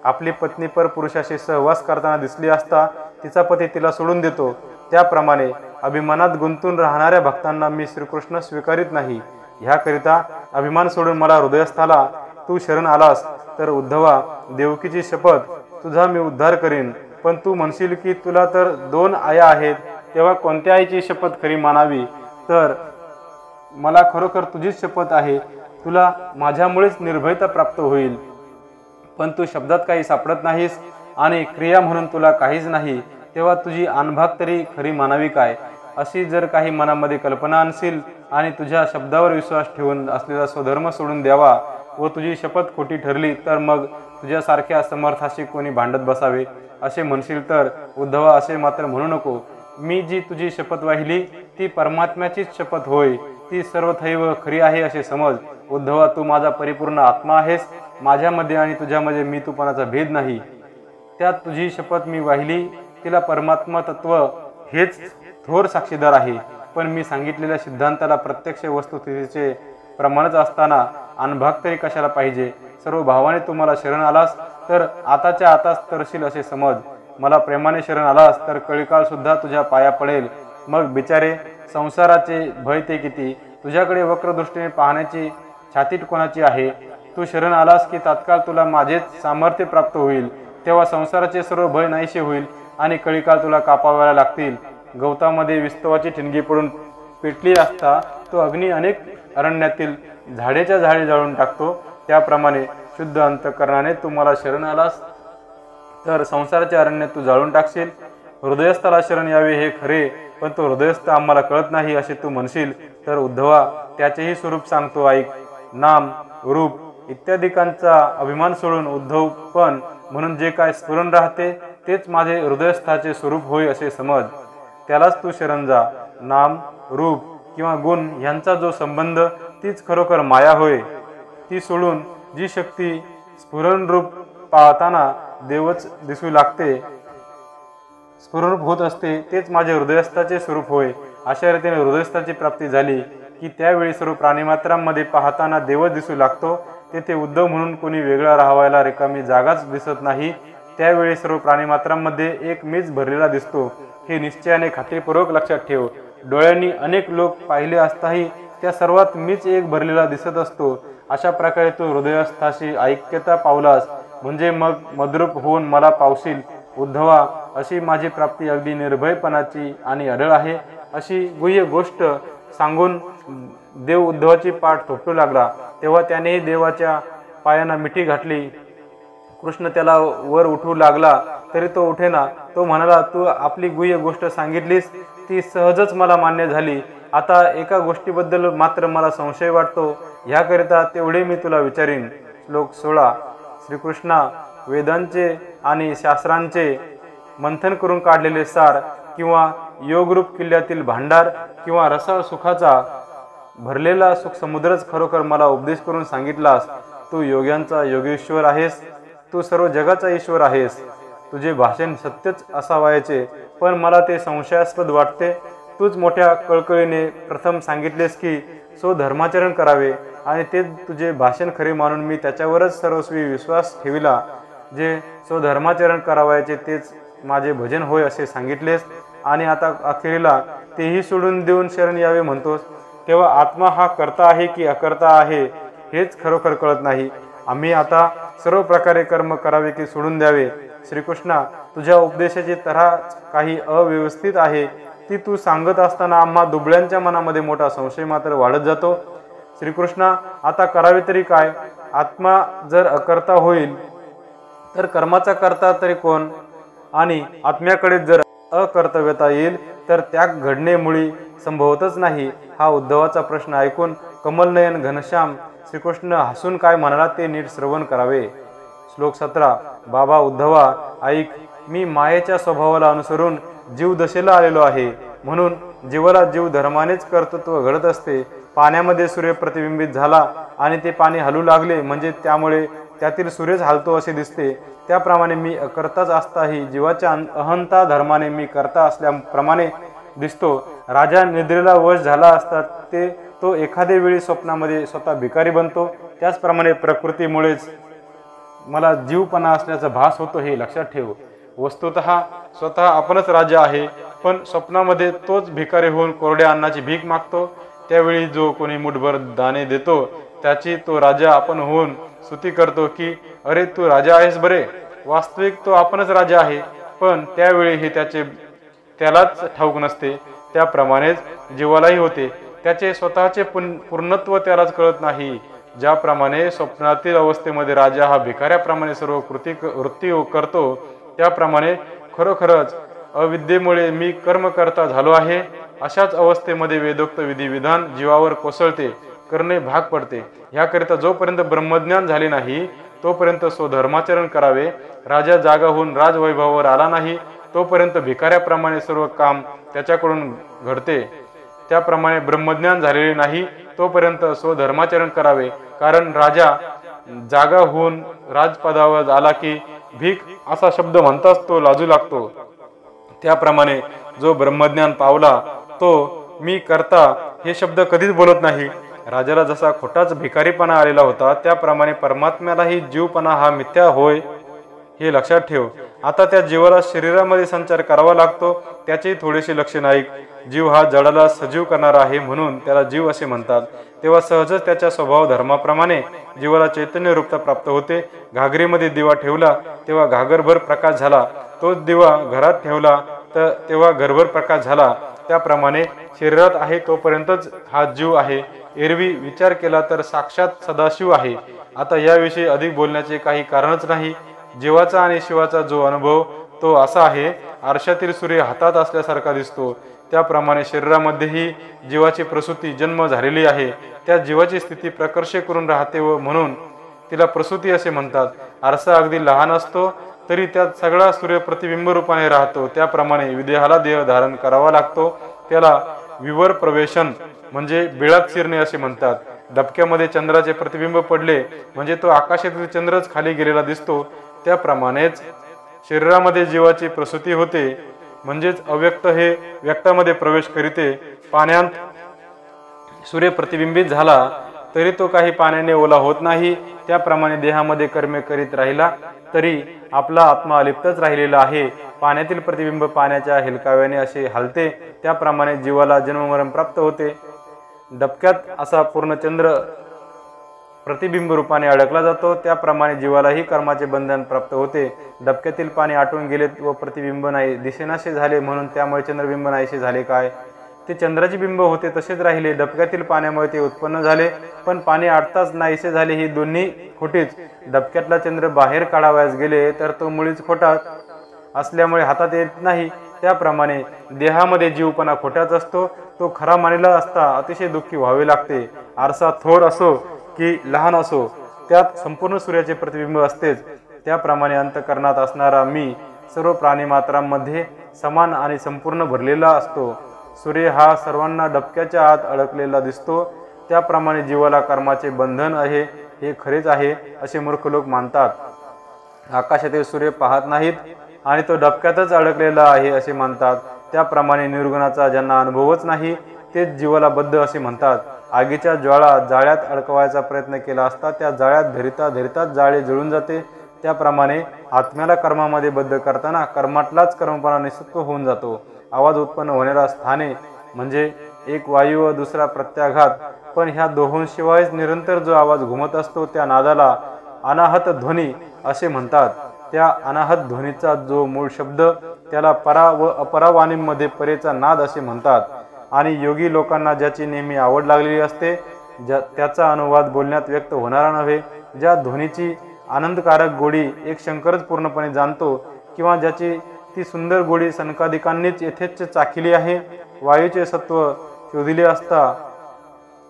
आपली पत्नी पर पुरुषाशी सहवास करताना दिसली असता तिचा पती तिला सोडून देतो, त्याप्रमाणे अभिमानात गुंतून राहणाऱ्या भक्तांना मी श्रीकृष्ण स्वीकारित नाही। ह्याकरिता अभिमान सोडून मला हृदयस्थाला तू शरण आलास तर उद्धवा, देवकीची शपथ, तुझा मी उद्धार करीन। पण तू म्हणशील की तुला तर 2 आया आहेत, तेव्हा कोणत्या आईची शपथ खरी मानावी? तर मला खरोखर तुझीच शपथ आहे, तुला माझ्यामुळेच निर्भयता प्राप्त होईल। पण तू शब्दात काही सापडत नाहीस आणि क्रिया म्हणून तुला काहीच नाही, तेव्हा तुझी अनभाग तरी खरी मानावी काय? अशी जर काही मनामध्ये कल्पना आणशील आणि तुझ्या शब्दावर विश्वास ठेवून असलेला स्वधर्म सोडून द्यावा व तुझी शपथ खोटी ठरली तर मग तुझ्यासारख्या समर्थाशी कोणी भांडत बसावे असे म्हणशील तर उद्धवा, असे मात्र म्हणू नको। मी जी तुझी शपथ वाहिली ती परमात्म्याचीच शपथ होय, ती सर्वथैव खरी आहे असे समज। उद्धवा, तू माझा परिपूर्ण आत्मा आहेस, माझ्यामध्ये आणि तुझ्यामध्ये मी तूपणाचा भेद नाही। त्यात तुझी शपथ मी वाहिली तिला परमात्मा तत्व हेच थोर साक्षीदार आहे। पण मी सांगितलेल्या सिद्धांताला प्रत्यक्ष वस्तुस्थितीचे प्रमाणच असताना अनभाग तरी कशाला पाहिजे? सर्व भावाने तू मला शरण आलास तर आताच्या आताच तरशील असे समज। मला प्रेमाने शरण आलास तर कळीकाळ सुद्धा तुझ्या पाया पडेल। मग बिचारे, संसाराचे भय ते किती? तुझ्याकडे वक्र दृष्टीने पाहण्याची छाती कोणाची आहे? तू शरण आलास की तात्काळ तुला माझेच सामर्थ्य प्राप्त होईल, तेव्हा संसाराचे सर्व भय नाहीसे होईल आणि कळीकाळ तुला कापावायला लागतील। गवतामध्ये विस्तवाची ठिणगी पडून पेटली असता तो अग्नी अनेक अरण्यातील झाडेच्या झाडे जाळून टाकतो, त्याप्रमाणे शुद्ध अंतःकरणाने तू मला शरण आलास तर संसाराच्या अरण्यात तू जाळून टाकशील। हृदयस्थाला शरण यावे हे खरे, पण तो हृदयस्थ आम्हाला कळत नाही असे तू म्हणशील तर उद्धवा, त्याचेही स्वरूप सांगतो ऐक। नाम, रूप इत्यादिकांचा अभिमान सोडून उद्धवपण म्हणून जे काय स्फुरण राहते तेच माझे हृदयस्थाचे स्वरूप होय असे समज। त्यालाच तू शरण जा। नाम, रूप किंवा गुण यांचा जो संबंध तीच खरोखर माया होय। ती सोडून जी शक्ती स्फुरण रूप पाहताना देवच दिसू लागते, स्फुरणरूप होत असते, तेच माझे हृदयस्थाचे स्वरूप होय। अशा रीतीने हृदयस्थाची प्राप्ती झाली की त्यावेळी सर्व प्राणीमात्रांमध्ये पाहताना देवच दिसू लागतो। तेथे उद्धव म्हणून कोणी वेगळा राहावायला रिकामी जागाच दिसत नाही। त्यावेळी सर्व प्राणीमात्रांमध्ये एक मीच भरलेला दिसतो, हे निश्चयाने खात्रीपूर्वक लक्षात ठेव। डोळ्यांनी अनेक लोक पाहिले असताही त्या सर्वात मीच एक भरलेला दिसत असतो। अशा प्रकारे तू हृदयस्थाशी ऐक्यता पावलास म्हणजे मग मद्रूप होऊन मला पावशील उद्धवा, अशी माझी प्राप्ती अगदी निर्भयपणाची आणि अढळ आहे. अशी गुह्य गोष्ट सांगून देव उद्धवाची पाठ थोपटू लागला. तेव्हा त्यानेही देवाच्या पायांना मिठी घातली. कृष्ण त्याला वर उठवू लागला तरी तो उठेना. तो म्हणाला, तू आपली गुह्य गोष्ट सांगितलीस ती सहजच मला मान्य झाली. आता एका गोष्टीबद्दल मात्र मला संशय वाटतो. ह्याकरिता तेवढे मी तुला विचारीन. श्लोक 16. श्रीकृष्णा वेदांचे आणि शास्त्रांचे मंथन करून काढलेले सार किंवा योगरूप किल्ल्यातील भांडार किंवा रसाळ सुखाचा भरलेला सुख समुद्रच खरोखर मला उपदेश करून सांगितलास. तू योग्यांचा योगेश्वर आहेस. तू सर्व जगाचा ईश्वर आहेस. तुझे भाषण सत्यच असावायचे, पण मला ते संशयास्पद वाटते. तूच मोठ्या कळकळीने प्रथम सांगितलेस की स्वधर्माचरण करावे आणि ते तुझे भाषण खरे मानून मी त्याच्यावरच सर्वस्वी विश्वास ठेविला. जे स्वधर्माचरण करावायचे तेच माझे भजन होय असे सांगितलेस आणि आता अखेरीला तेही सोडून देऊन शरण यावे म्हणतोस. तेव्हा आत्मा हा कर्ता आहे की अकर्ता आहे हेच खरोखर कळत नाही. आम्ही आता सर्व प्रकारे कर्म करावे की सोडून द्यावे. श्रीकृष्णा तुझ्या उपदेशाची तऱ्हा काही अव्यवस्थित आहे. ती तू सांगत असताना आम्हा दुबळ्यांच्या मनामध्ये मोठा संशय मात्र वाढत जातो. श्रीकृष्णा आता करावे तरी काय? आत्मा जर अकर्ता होईल तर कर्माचा कर्ता तरी कोण? आणि आत्म्याकडे जर अकर्तव्यता येईल तर त्याग घडणे मुळी संभवतच नाही. हा उद्धवाचा प्रश्न ऐकून कमलनयन घनश्याम श्रीकृष्ण हसून काय म्हणाला ते नीट श्रवण करावे. श्लोक 17. बाबा उद्धवा ऐक, मी मायेच्या स्वभावाला अनुसरून जीव दशेला आलेलो आहे. म्हणून जीवाला जीव धर्मानेच कर्तृत्व घडत असते. पाण्यामध्ये सूर्य प्रतिबिंबित झाला आणि ते पाणी हलू लागले म्हणजे त्यामुळे त्यातील सूर्यच हालतो असे दिसते. त्याप्रमाणे मी अकर्ताच असताही जीवाच्या अहंता धर्माने मी कर्ता असल्याप्रमाणे दिसतो. राजा निद्रेला वश झाला असता तो एखाद्या वेळी स्वप्नामध्ये स्वतः भिकारी बनतो. त्याचप्रमाणे प्रकृतीमुळेच मला जीवपणा असल्याचा भास होतो हे लक्षात ठेव. वस्तुतः स्वतः आपणच राजा आहे, पण स्वप्नामध्ये तोच भिकारी होऊन कोरड्या अन्नाची भीक मागतो. त्यावेळी जो कोणी मुठभर दाणे देतो त्याची तो राजा आपण होऊन स्तुती करतो की अरे तू राजा आहेस बरे. वास्तविक तो आपणच राजा आहे, पण त्यावेळी हे त्यालाच ठाऊक नसते. त्याप्रमाणेच जीवालाही होते. त्याचे स्वतःचे पूर्णत्व त्यालाच कळत नाही. ज्याप्रमाणे स्वप्नातील अवस्थेमध्ये राजा हा भिकाऱ्याप्रमाणे सर्व वृत्ती करतो, त्याप्रमाणे खरोखरच अविद्येमुळे मी कर्मकर्ता झालो आहे. अशाच अवस्थेमध्ये वेदोक्त विधिविधान जीवावर कोसळते, करणे भाग पडते. ह्याकरिता जोपर्यंत ब्रह्मज्ञान झाले नाही तोपर्यंत स्वधर्माचरण करावे. राजा जागा होऊन राजवैभवावर आला नाही तोपर्यंत भिकाऱ्याप्रमाणे सर्व काम त्याच्याकडून घडते. त्याप्रमाणे ब्रह्मज्ञान झालेले नाही तोपर्यंत स्वधर्माचरण करावे. कारण राजा जागा होऊन राजपदावर आला की भीक असा शब्द म्हणताच तो लाजू लागतो. त्याप्रमाणे जो ब्रह्मज्ञान पावला तो मी करता हे शब्द कधीच बोलत नाही. राजाला जसा खोटाच भिकारीपणा आलेला होता त्याप्रमाणे परमात्म्यालाही जीवपणा हा मिथ्या होय हे लक्षात ठेव. आता त्या जीवाला शरीरामध्ये संचार करावा लागतो. त्याचे थोडेसे लक्ष नाही. जीव हा जडाला सजीव करणारा आहे म्हणून त्याला जीव असे म्हणतात. तेव्हा सहजच त्याच्या स्वभाव धर्माप्रमाणे जीवाला चैतन्य रूपता प्राप्त होते. घागरीमध्ये दिवा ठेवला तेव्हा घागरभर प्रकाश झाला. तोच दिवा घरात ठेवला तर तेव्हा घरभर प्रकाश झाला. त्याप्रमाणे शरीरात आहे तोपर्यंतच हा जीव आहे. एरवी विचार केला तर साक्षात सदाशिव आहे. आता याविषयी अधिक बोलण्याचे काही कारणच नाही. जीवाचा आणि शिवाचा जो अनुभव तो असा आहे, आरशातील सूर्य हातात असल्यासारखा दिसतो. त्याप्रमाणे शरीरामध्येही जीवाची प्रसूती जन्म झालेली आहे. त्या जीवाची स्थिती प्रकर्ष करून राहते व म्हणून तिला प्रसूती असे म्हणतात. आरसा अगदी लहान असतो तरी त्यात सगळा सूर्य प्रतिबिंब रूपाने राहतो. त्याप्रमाणे विदेहाला देह धारण करावा लागतो. त्याला विवर प्रवेशन म्हणजे बिळात शिरणे असे म्हणतात. डबक्यामध्ये चंद्राचे प्रतिबिंब पडले म्हणजे तो आकाशातील चंद्रच खाली गेलेला दिसतो. त्याप्रमाणेच शरीरामध्ये जीवाची प्रसूती होते म्हणजेच अव्यक्त हे व्यक्तामध्ये प्रवेश करीते. पाण्यात सूर्य प्रतिबिंबित झाला तरी तो काही पाण्याने ओला होत नाही. त्याप्रमाणे देहामध्ये कर्मे करीत राहिला तरी आपला आत्मा अलिप्तच राहिलेला आहे. पाण्यातील प्रतिबिंब पाण्याच्या हेलकाव्याने असे हलते. त्याप्रमाणे जीवाला जन्ममरण प्राप्त होते. डबक्यात असा पूर्णचंद्र प्रतिबिंब रूपाने अडकला जातो, त्याप्रमाणे जीवालाही कर्माचे बंधन प्राप्त होते. डबक्यातील पाणी आटून गेले व प्रतिबिंब नाही दिसेनासे झाले, म्हणून त्यामुळे चंद्रबिंब नाहीसे झाले काय? ते चंद्राचे बिंब होते तसेच राहिले. डबक्यातील पाण्यामुळे ते उत्पन्न झाले, पण पाणी आटताच नाहीसे झाले. ही दोन्ही खोटीच. डबक्यातला चंद्र बाहेर काढावयास गेले तर तो मुळीच खोटा असल्यामुळे हातात येत नाही. त्याप्रमाणे देहामध्ये जीवपणा खोटाच असतो. तो खरा मानलेला असता अतिशय दुःखी व्हावे लागते. आरसा थोर असो की लहान असो, त्यात संपूर्ण सूर्याचे प्रतिबिंब असतेच. त्याप्रमाणे अंतःकरणात असणारा मी सर्व प्राणीमात्रांमध्ये समान आणि संपूर्ण भरलेला असतो. सूर्य हा सर्वांना डबक्याच्या आत अडकलेला दिसतो. त्याप्रमाणे जीवाला कर्माचे बंधन आहे हे खरेच आहे असे मूर्ख लोक मानतात. आकाशातील सूर्य पाहत नाहीत आणि तो डबक्यातच अडकलेला आहे असे मानतात. त्याप्रमाणे निर्गुणाचा ज्यांना अनुभवच नाही तेच जीवाला बद्ध असे म्हणतात. आगीच्या ज्वाळा जाळ्यात अडकवायचा प्रयत्न केला असता त्या जाळ्यात धरिता धरिताच जाळे जळून जाते. त्याप्रमाणे आत्म्याला कर्मामध्ये बद्ध करताना कर्मातलाच कर्मपणा निःसत्व होऊन जातो. आवाज उत्पन्न होणाऱ्या स्थाने म्हणजे एक वायू व दुसरा प्रत्याघात, पण ह्या दोहोंशिवायच निरंतर जो आवाज घुमत असतो त्या नादाला अनाहत ध्वनी असे म्हणतात. त्या अनाहत ध्वनीचा जो मूळ शब्द त्याला परा व अपरा वाणीमध्ये परेचा नाद असे म्हणतात. आणि योगी लोकांना ज्याची नेहमी आवड लागलेली असते त्याचा अनुवाद बोलण्यात व्यक्त होणारा नव्हे. ज्या ध्वनीची आनंदकारक गोडी एक शंकरच पूर्णपणे जाणतो, किंवा ज्याची ती सुंदर गोडी सनकादिकांनीच यथेच्छ चाखिली आहे. वायूचे सत्व शोधिले असता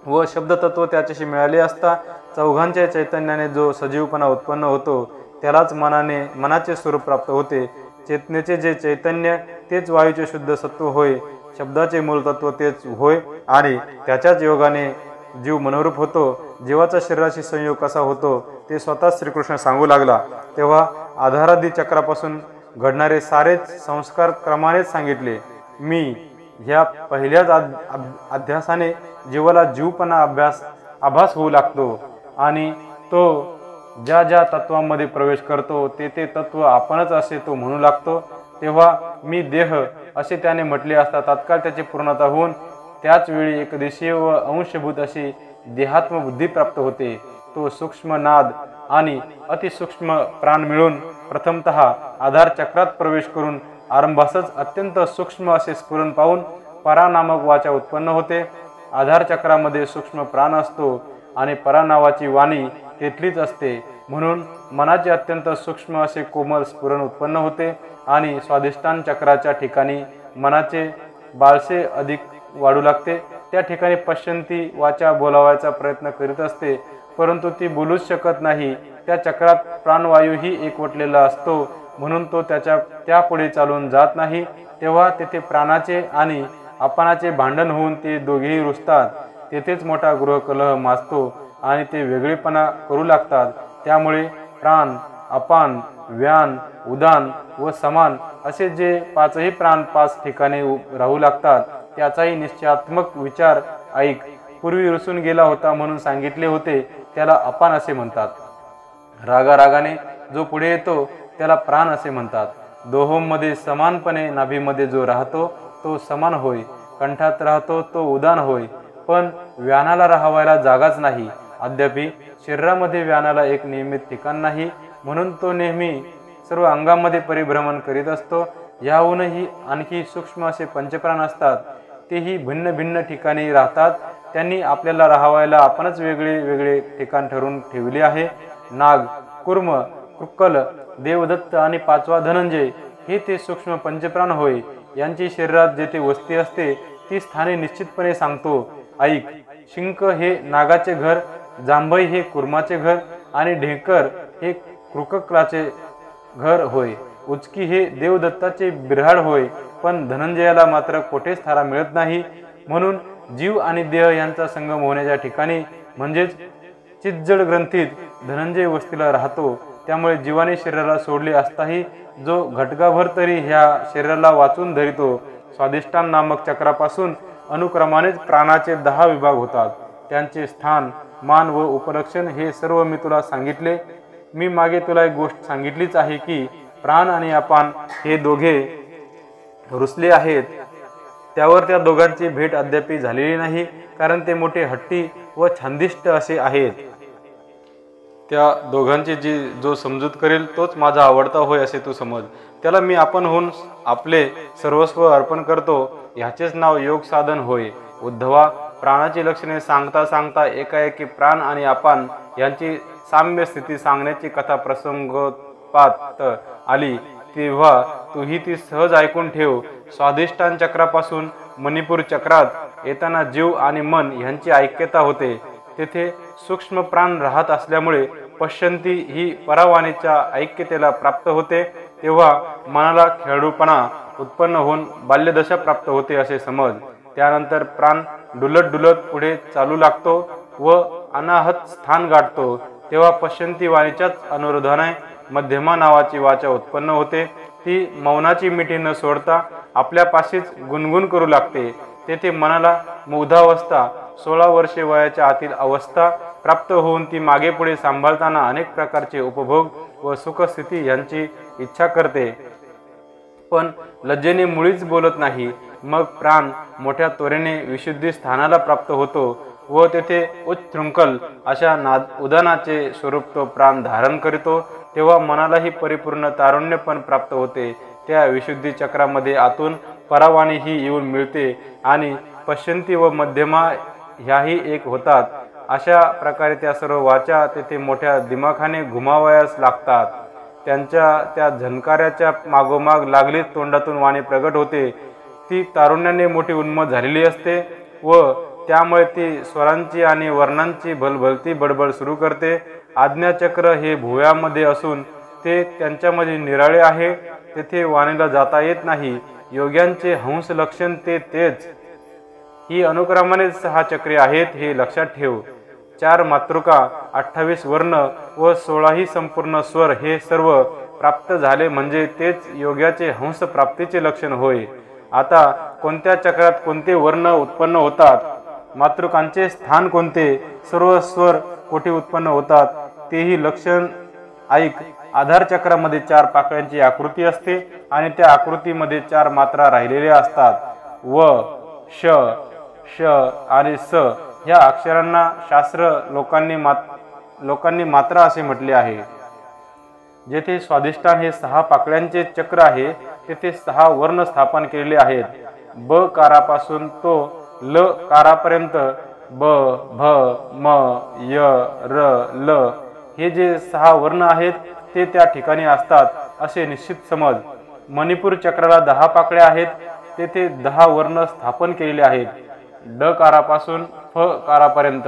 व शब्दतत्व त्याच्याशी मिळाले असता चौघांच्या चैतन्याने जो सजीवपणा उत्पन्न होतो त्यालाच मनाचे स्वरूप प्राप्त होते. चेतनेचे जे चैतन्य तेच वायूचे शुद्ध सत्व होय. शब्दाचे मूळ तत्व तेच होय आणि त्याच्याच योगाने जीव मनोरूप होतो. जीवाचा शरीराशी संयोग कसा होतो ते स्वतः श्रीकृष्ण सांगू लागला. तेव्हा आधारादी चक्रापासून घडणारे सारेच संस्कार क्रमानेच सांगितले. मी ह्या पहिल्याच अध्यासाने जीवाला जीवपणा आभास होऊ लागतो आणि तो ज्या ज्या तत्वांमध्ये प्रवेश करतो ते ते तत्व आपणच असे तो म्हणू लागतो. तेव्हा मी देह असे त्याने म्हटले असता तात्काळ त्याची पूर्णता होऊन त्याच वेळी एकदेशीय व अंशभूत अशी देहात्मबुद्धी प्राप्त होते. तो सूक्ष्म नाद आणि अतिसूक्ष्म प्राण मिळून प्रथमतः आधार चक्रात प्रवेश करून आरंभासच अत्यंत सूक्ष्म असे स्फुरण पाहून परा नामक वाचा उत्पन्न होते. आधार चक्रामध्ये सूक्ष्म प्राण असतो आणि परा नावाची वाणी तेथलीच असते, म्हणून मनाचे अत्यंत सूक्ष्म असे कोमल स्फुरण उत्पन्न होते आणि स्वाधिष्ठान चक्राच्या ठिकाणी मनाचे बाळसे अधिक वाढू लागते. त्या ठिकाणी पश्यंती वाचा बोलावायचा प्रयत्न करीत असते, परंतु ती बोलूच शकत नाही. त्या चक्रात प्राणवायूही एकवटलेला असतो, म्हणून तो त्यापुढे चालून जात नाही. तेव्हा तेथे प्राणाचे आणि अपनाचे भांडण होऊन ते दोघेही रुसतात. तेथेच मोठा गृहकलह माजतो आणि ते वेगळेपणा करू लागतात. त्यामुळे प्राण, अपान, व्यान, उदान व समान असे जे पाचही प्राण पाच ठिकाणी राहू लागतात त्याचाही निश्चयात्मक विचार ऐक. पूर्वी रुसून गेला होता म्हणून सांगितले होते त्याला अपान असे म्हणतात. रागारागाने जो पुढे येतो त्याला प्राण असे म्हणतात. दोहोंमध्ये समानपणे नाभीमध्ये जो राहतो तो समान होय. कंठात राहतो तो उदान होय. पण व्यानाला राहावायला जागाच नाही. अद्यापि शरीरामध्ये व्यानाला एक नियमित ठिकाण नाही, म्हणून तो नेहमी सर्व अंगामध्ये परिभ्रमण करीत असतो. याहूनही आणखी सूक्ष्म असे पंचप्राण असतात. तेही भिन्न भिन्न ठिकाणी राहतात. त्यांनी आपल्याला राहावायला आपणच वेगळे वेगळे ठिकाण ठरवून ठेवले आहे. नाग, कुर्म, कृक्कल, देवदत्त आणि पाचवा धनंजय हे ते सूक्ष्म पंचप्राण होय. यांची शरीरात जेथे वस्ती असते ती स्थाने निश्चितपणे सांगतो ऐक. शिंक हे नागाचे घर, जांभई हे कुर्माचे घर आणि ढेकर हे कृककलाचे घर होय. उचकी हे देवदत्ताचे बिऱ्हाड होय. पण धनंजयाला मात्र कोठेच थारा मिळत नाही. म्हणून जीव आणि देह यांचा संगम होण्याच्या ठिकाणी म्हणजेच चिज्जड ग्रंथीत धनंजय वस्तीला राहतो. त्यामुळे जीवाने शरीराला सोडले असताही जो घटकाभर तरी ह्या शरीराला वाचून धरितो. स्वाधिष्ठान नामक चक्रापासून अनुक्रमानेच प्राणाचे 10 विभाग होतात. त्यांचे स्थान, मान व उपलक्षण हे सर्व मी तुला सांगितले. मी मागे तुला एक गोष्ट सांगितलीच आहे की प्राण आणि अपान हे दोघे रुसले आहेत. त्यावर त्या दोघांची भेट अद्याप झालेली नाही, कारण ते मोठे हट्टी व छंदिष्ट असे आहेत. त्या दोघांची जो समजूत करेल तोच माझा आवडता होय असे तू समज. त्याला मी आपण होऊन आपले सर्वस्व अर्पण करतो, ह्याचेच नाव योग साधन होय. उद्धवा, प्राणाची लक्षणे सांगता सांगता एकाएकी प्राण आणि आपण यांची साम्य स्थिती सांगण्याची कथा प्रसंगोपात आली, तेव्हा तूही ती सहज ऐकून ठेव. स्वाधिष्ठान चक्रापासून मणिपूर चक्रात येताना जीव आणि मन यांची ऐक्यता होते. तेथे सूक्ष्म प्राण राहत असल्यामुळे पश्यंती ही परावाणीच्या ऐक्यतेला प्राप्त होते. तेव्हा मनाला खेळूपणा उत्पन्न होऊन बाल्यदशा प्राप्त होते असे समज. त्यानंतर प्राण डुलत डुलत पुढे चालू लागतो व अनाहत स्थान गाठतो. तेव्हा पश्यंती वाणीच्याच अनुरोधाने मध्यमा नावाची वाचा उत्पन्न होते. ती मौनाची मिठी न सोडता आपल्यापाशीच गुणगुण करू लागते. तेथे मनाला मुग्धावस्था 16 वर्षे वयाच्या आतील अवस्था प्राप्त होऊन ती मागे पुढे सांभाळताना अनेक प्रकारचे उपभोग व सुखस्थिती यांची इच्छा करते, पण लज्जेने मुळीच बोलत नाही. मग प्राण मोठ्या त्वरेने विशुद्धी स्थानाला प्राप्त होतो व तेथे उच्छृंखल अशा उदानाचे स्वरूप तो प्राण धारण करीतो. तेव्हा मनालाही परिपूर्ण तारुण्य पण प्राप्त होते. त्या विशुद्धी चक्रामध्ये आतून परावाणी ही येऊन मिळते आणि पश्यंती व मध्यमा ह्याही एक होतात. अशा प्रकारे त्या सर्व वाचा तेथे मोठ्या दिमाखाने घुमावयास लागतात. त्यांच्या त्या झणकाराच्या मागोमाग लागलीच तोंडातून वाणी प्रगट होते. ती तारुण्याने मोठी उन्मत झालेली असते व त्यामुळे ती स्वरांची आणि वर्णांची भलभलती बडबड सुरू करते. आज्ञाचक्र हे भुव्यामध्ये असून ते त्यांच्यामध्ये निराळे आहे. तेथे वाणीला जाता येत नाही. योग्यांचे हंस लक्षण तेच. ही अनुक्रमाने 6 चक्रे आहेत हे लक्षात ठेव. 4 मातृका, 28 वर्ण व 16 संपूर्ण स्वर हे सर्व प्राप्त झाले म्हणजे तेच योग्याचे हंस प्राप्तीचे लक्षण होय. आता कोणत्या चक्रात कोणते वर्ण उत्पन्न होतात, मातृकांचे स्थान कोणते, सर्व स्वर कोठे उत्पन्न होतात तेही लक्षण ऐक. आधार चक्रामध्ये 4 पाकळ्यांची आकृती असते आणि त्या आकृतीमध्ये 4 मात्रा राहिलेल्या असतात. व, श, श आणि स ह्या अक्षरांना शास्त्र लोकांनी मात्रा असे म्हटले आहे. जेथे स्वाधिष्ठान हे 6 पाकळ्यांचे चक्र आहे तेथे 6 वर्ण स्थापन केलेले आहेत. ब कारापासून तो ल कारापर्यंत ब, भ, म, य, र, ल हे जे 6 वर्ण आहेत ते त्या ठिकाणी असतात असे निश्चित समज. मणिपूर चक्राला 10 पाकळ्या आहेत. तेथे 10 वर्ण स्थापन केलेले आहेत. ड कारापासून फ कारापर्यंत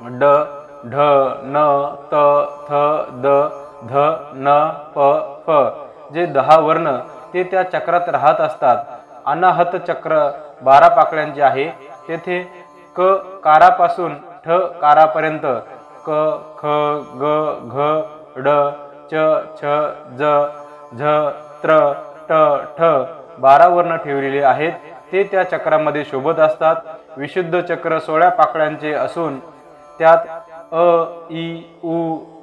ड, ढ, न, त, थ, द, ध, न, प, फ जे 10 वर्ण ते त्या चक्रात राहत असतात. अनाहत चक्र 12 पाकळ्यांचे आहे. तेथे क कारापासून ठ कारापर्यंत क, ख, ग, घ, ड, च, छ, ज, झ, त्र, ट, ठ 12 वर्ण ठेवलेले आहेत. ते त्या चक्रामध्ये शोभत असतात. विशुद्ध चक्र 16 पाकळ्यांचे असून त्यात अ, इ, उ,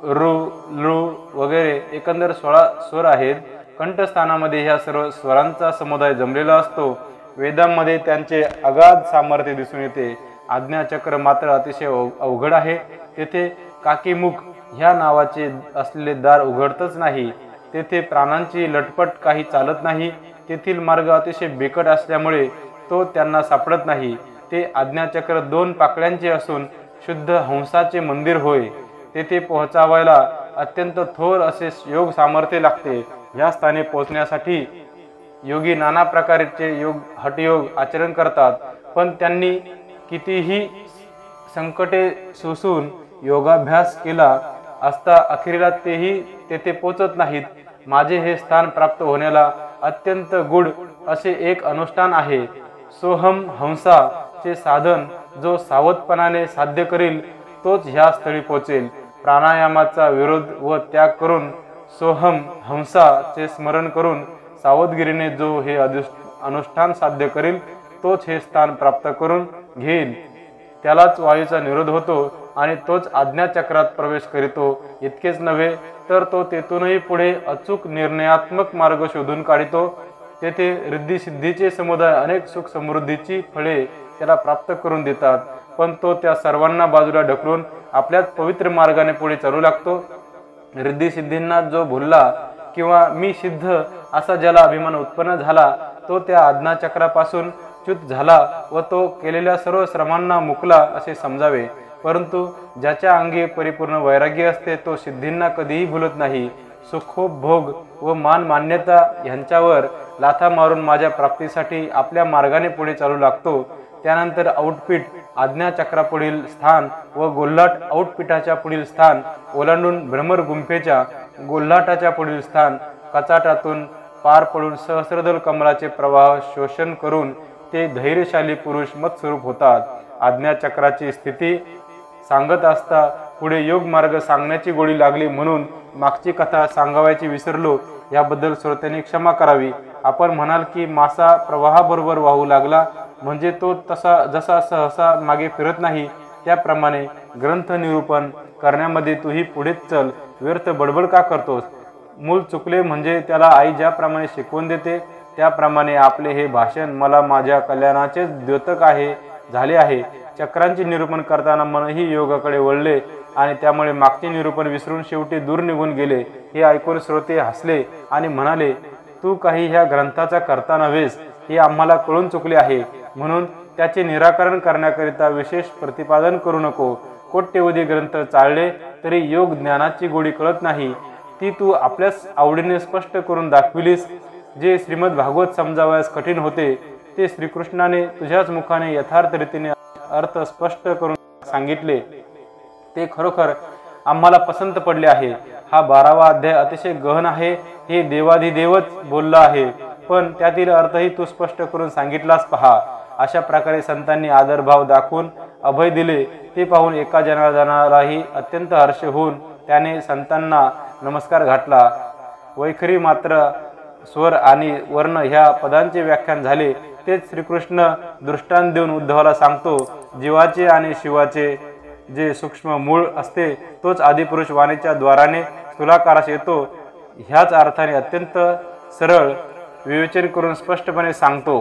ऋ, लृ वगैरे एकंदर 16 स्वर आहेत. कंठस्थानामध्ये ह्या सर्व स्वरांचा समुदाय जमलेला असतो. वेदांमध्ये त्यांचे अगाध सामर्थ्य दिसून येते. आज्ञाचक्र मात्र अतिशय अवघड आहे. तेथे काकीमुख ह्या नावाचे असलेले दार उघडतच नाही. तेथे प्राणांची लटपट काही चालत नाही. तेथील मार्ग अतिशय बिकट असल्यामुळे तो त्यांना सापडत नाही. ते आज्ञाचक्र 2 पाकळ्यांचे असून शुद्ध हंसाचे मंदिर होय. तेथे पोहोचावायला अत्यंत थोर असे योग सामर्थ्य लागते. या स्थानी पोहोचण्यासाठी योगी नाना प्रकारचे हठयोग आचरण करतात, पण त्यांनी कितीही संकटे सोसून योगाभ्यास केला असता अखेरीला तेही तेथे पोचत नाहीत. माझे हे स्थान प्राप्त होण्याला अत्यंत गूढ असे एक अनुष्ठान आहे. सोहम हंसा चे साधन जो सावधपणाने साध्य करील तोच ह्या स्थळी पोचेल. प्राणायामाचा विरोध व त्याग करून सोहम हंसा चे स्मरण करून सावधगिरीने जो हे अनुष्ठान साध्य करील तोच हे स्थान प्राप्त करून घेईल. त्यालाच वायूचा निरोध होतो आणि तोच आज्ञाचक्रात प्रवेश करीतो. इतकेच नव्हे तर तो तेथूनही पुढे अचूक निर्णयात्मक मार्ग शोधून काढितो. तेथे रिद्धी सिद्धीचे समुदाय अनेक सुख समृद्धीची फळे त्याला प्राप्त करून देतात. पण तो त्या सर्वांना बाजूला ढकलून आपल्याच पवित्र मार्गाने पुढे चालू लागतो। रिद्धी सिद्धींना जो भुलला किंवा मी सिद्ध असा ज्याला अभिमान उत्पन्न झाला तो त्या आज्ञाचक्रापासून च्युत झाला व तो केलेल्या सर्व श्रमांना मुकला असे समजावे। परंतु ज्याच्या अंगी परिपूर्ण वैराग्य असते तो सिद्धींना कधीही भुलत नाही। सुखोपभोग व मान मान्यता यांच्यावर लाथा मारून माझ्या प्राप्तीसाठी आपल्या मार्गाने पुढे चालू लागतो। त्यानंतर औटपीठ आज्ञाचक्रापुढील स्थान व गोल्हाट औटपीठाच्या पुढील स्थान ओलांडून भ्रमर गुंफेच्या गोल्हाटाच्या पुढील स्थान कचाटातून पार पडून सहस्रदल कमलाचे प्रवाह शोषण करून ते धैर्यशाली पुरुष मत्स्वरूप होतात। आज्ञाचक्राची स्थिती सांगत असता पुढे योग मार्ग सांगण्याची गोडी लागली म्हणून मागची कथा सांगावयाची विसरलो, याबद्दल श्रोत्यांनी क्षमा करावी। आपण म्हणाल की मासा प्रवाहाबरोबर वाहू लागला म्हणजे तो जसा सहसा मागे फिरत नाही, त्याप्रमाणे ग्रंथ निरूपण करण्यामध्ये तूही पुढेच चल, व्यर्थ बडबड का करतोस। मूल चुकले म्हणजे त्याला आई ज्याप्रमाणे शिकवून देते त्याप्रमाणे आपले हे भाषण मला माझ्या कल्याणाचे द्योतक झाले आहे। चक्रांचे निरूपण करताना मनही योगाकडे वळले आणि त्यामुळे मागचे निरूपण विसरून शेवटी दूर निघून गेले। हे ऐकून श्रोते हसले आणि म्हणाले, तू काही ह्या ग्रंथाचा करता नव्हेस हे आम्हाला कळून चुकले आहे, म्हणून त्याचे निराकरण करण्याकरिता विशेष प्रतिपादन करू नको। कोट्यवधी ग्रंथ चालले तरी योग ज्ञानाची गोडी कळत नाही, ती तू आपल्याच आवडीने स्पष्ट करून दाखविलीस। जे श्रीमद भागवत समजावयास कठीण होते ते श्रीकृष्णाने तुझ्याच मुखाने यथार्थ रीतीने अर्थ स्पष्ट करून सांगितले, ते खरोखर आम्हाला पसंत पडले आहे। हा 12वा अध्याय अतिशय गहन आहे, हे देवाधिदेवच बोलला आहे, पण त्यातील अर्थही तू स्पष्ट करून सांगितलास पहा। अशा प्रकारे संतांनी आदरभाव दाखवून अभय दिले, ते पाहून एका जनार्दनालाही अत्यंत हर्ष होऊन त्याने संतांना नमस्कार घातला। वैखरी मात्र स्वर आणि वर्ण ह्या पदांचे व्याख्यान झाले, तेच श्रीकृष्ण दृष्टांत देऊन उद्धवाला सांगतो। जीवाचे आणि शिवाचे जे सूक्ष्म मूळ असते तोच आदिपुरुष वाणीच्या द्वाराने स्थूलाकारास येतो, ह्याच अर्थाने अत्यंत सरळ विवेचन करून स्पष्टपणे सांगतो।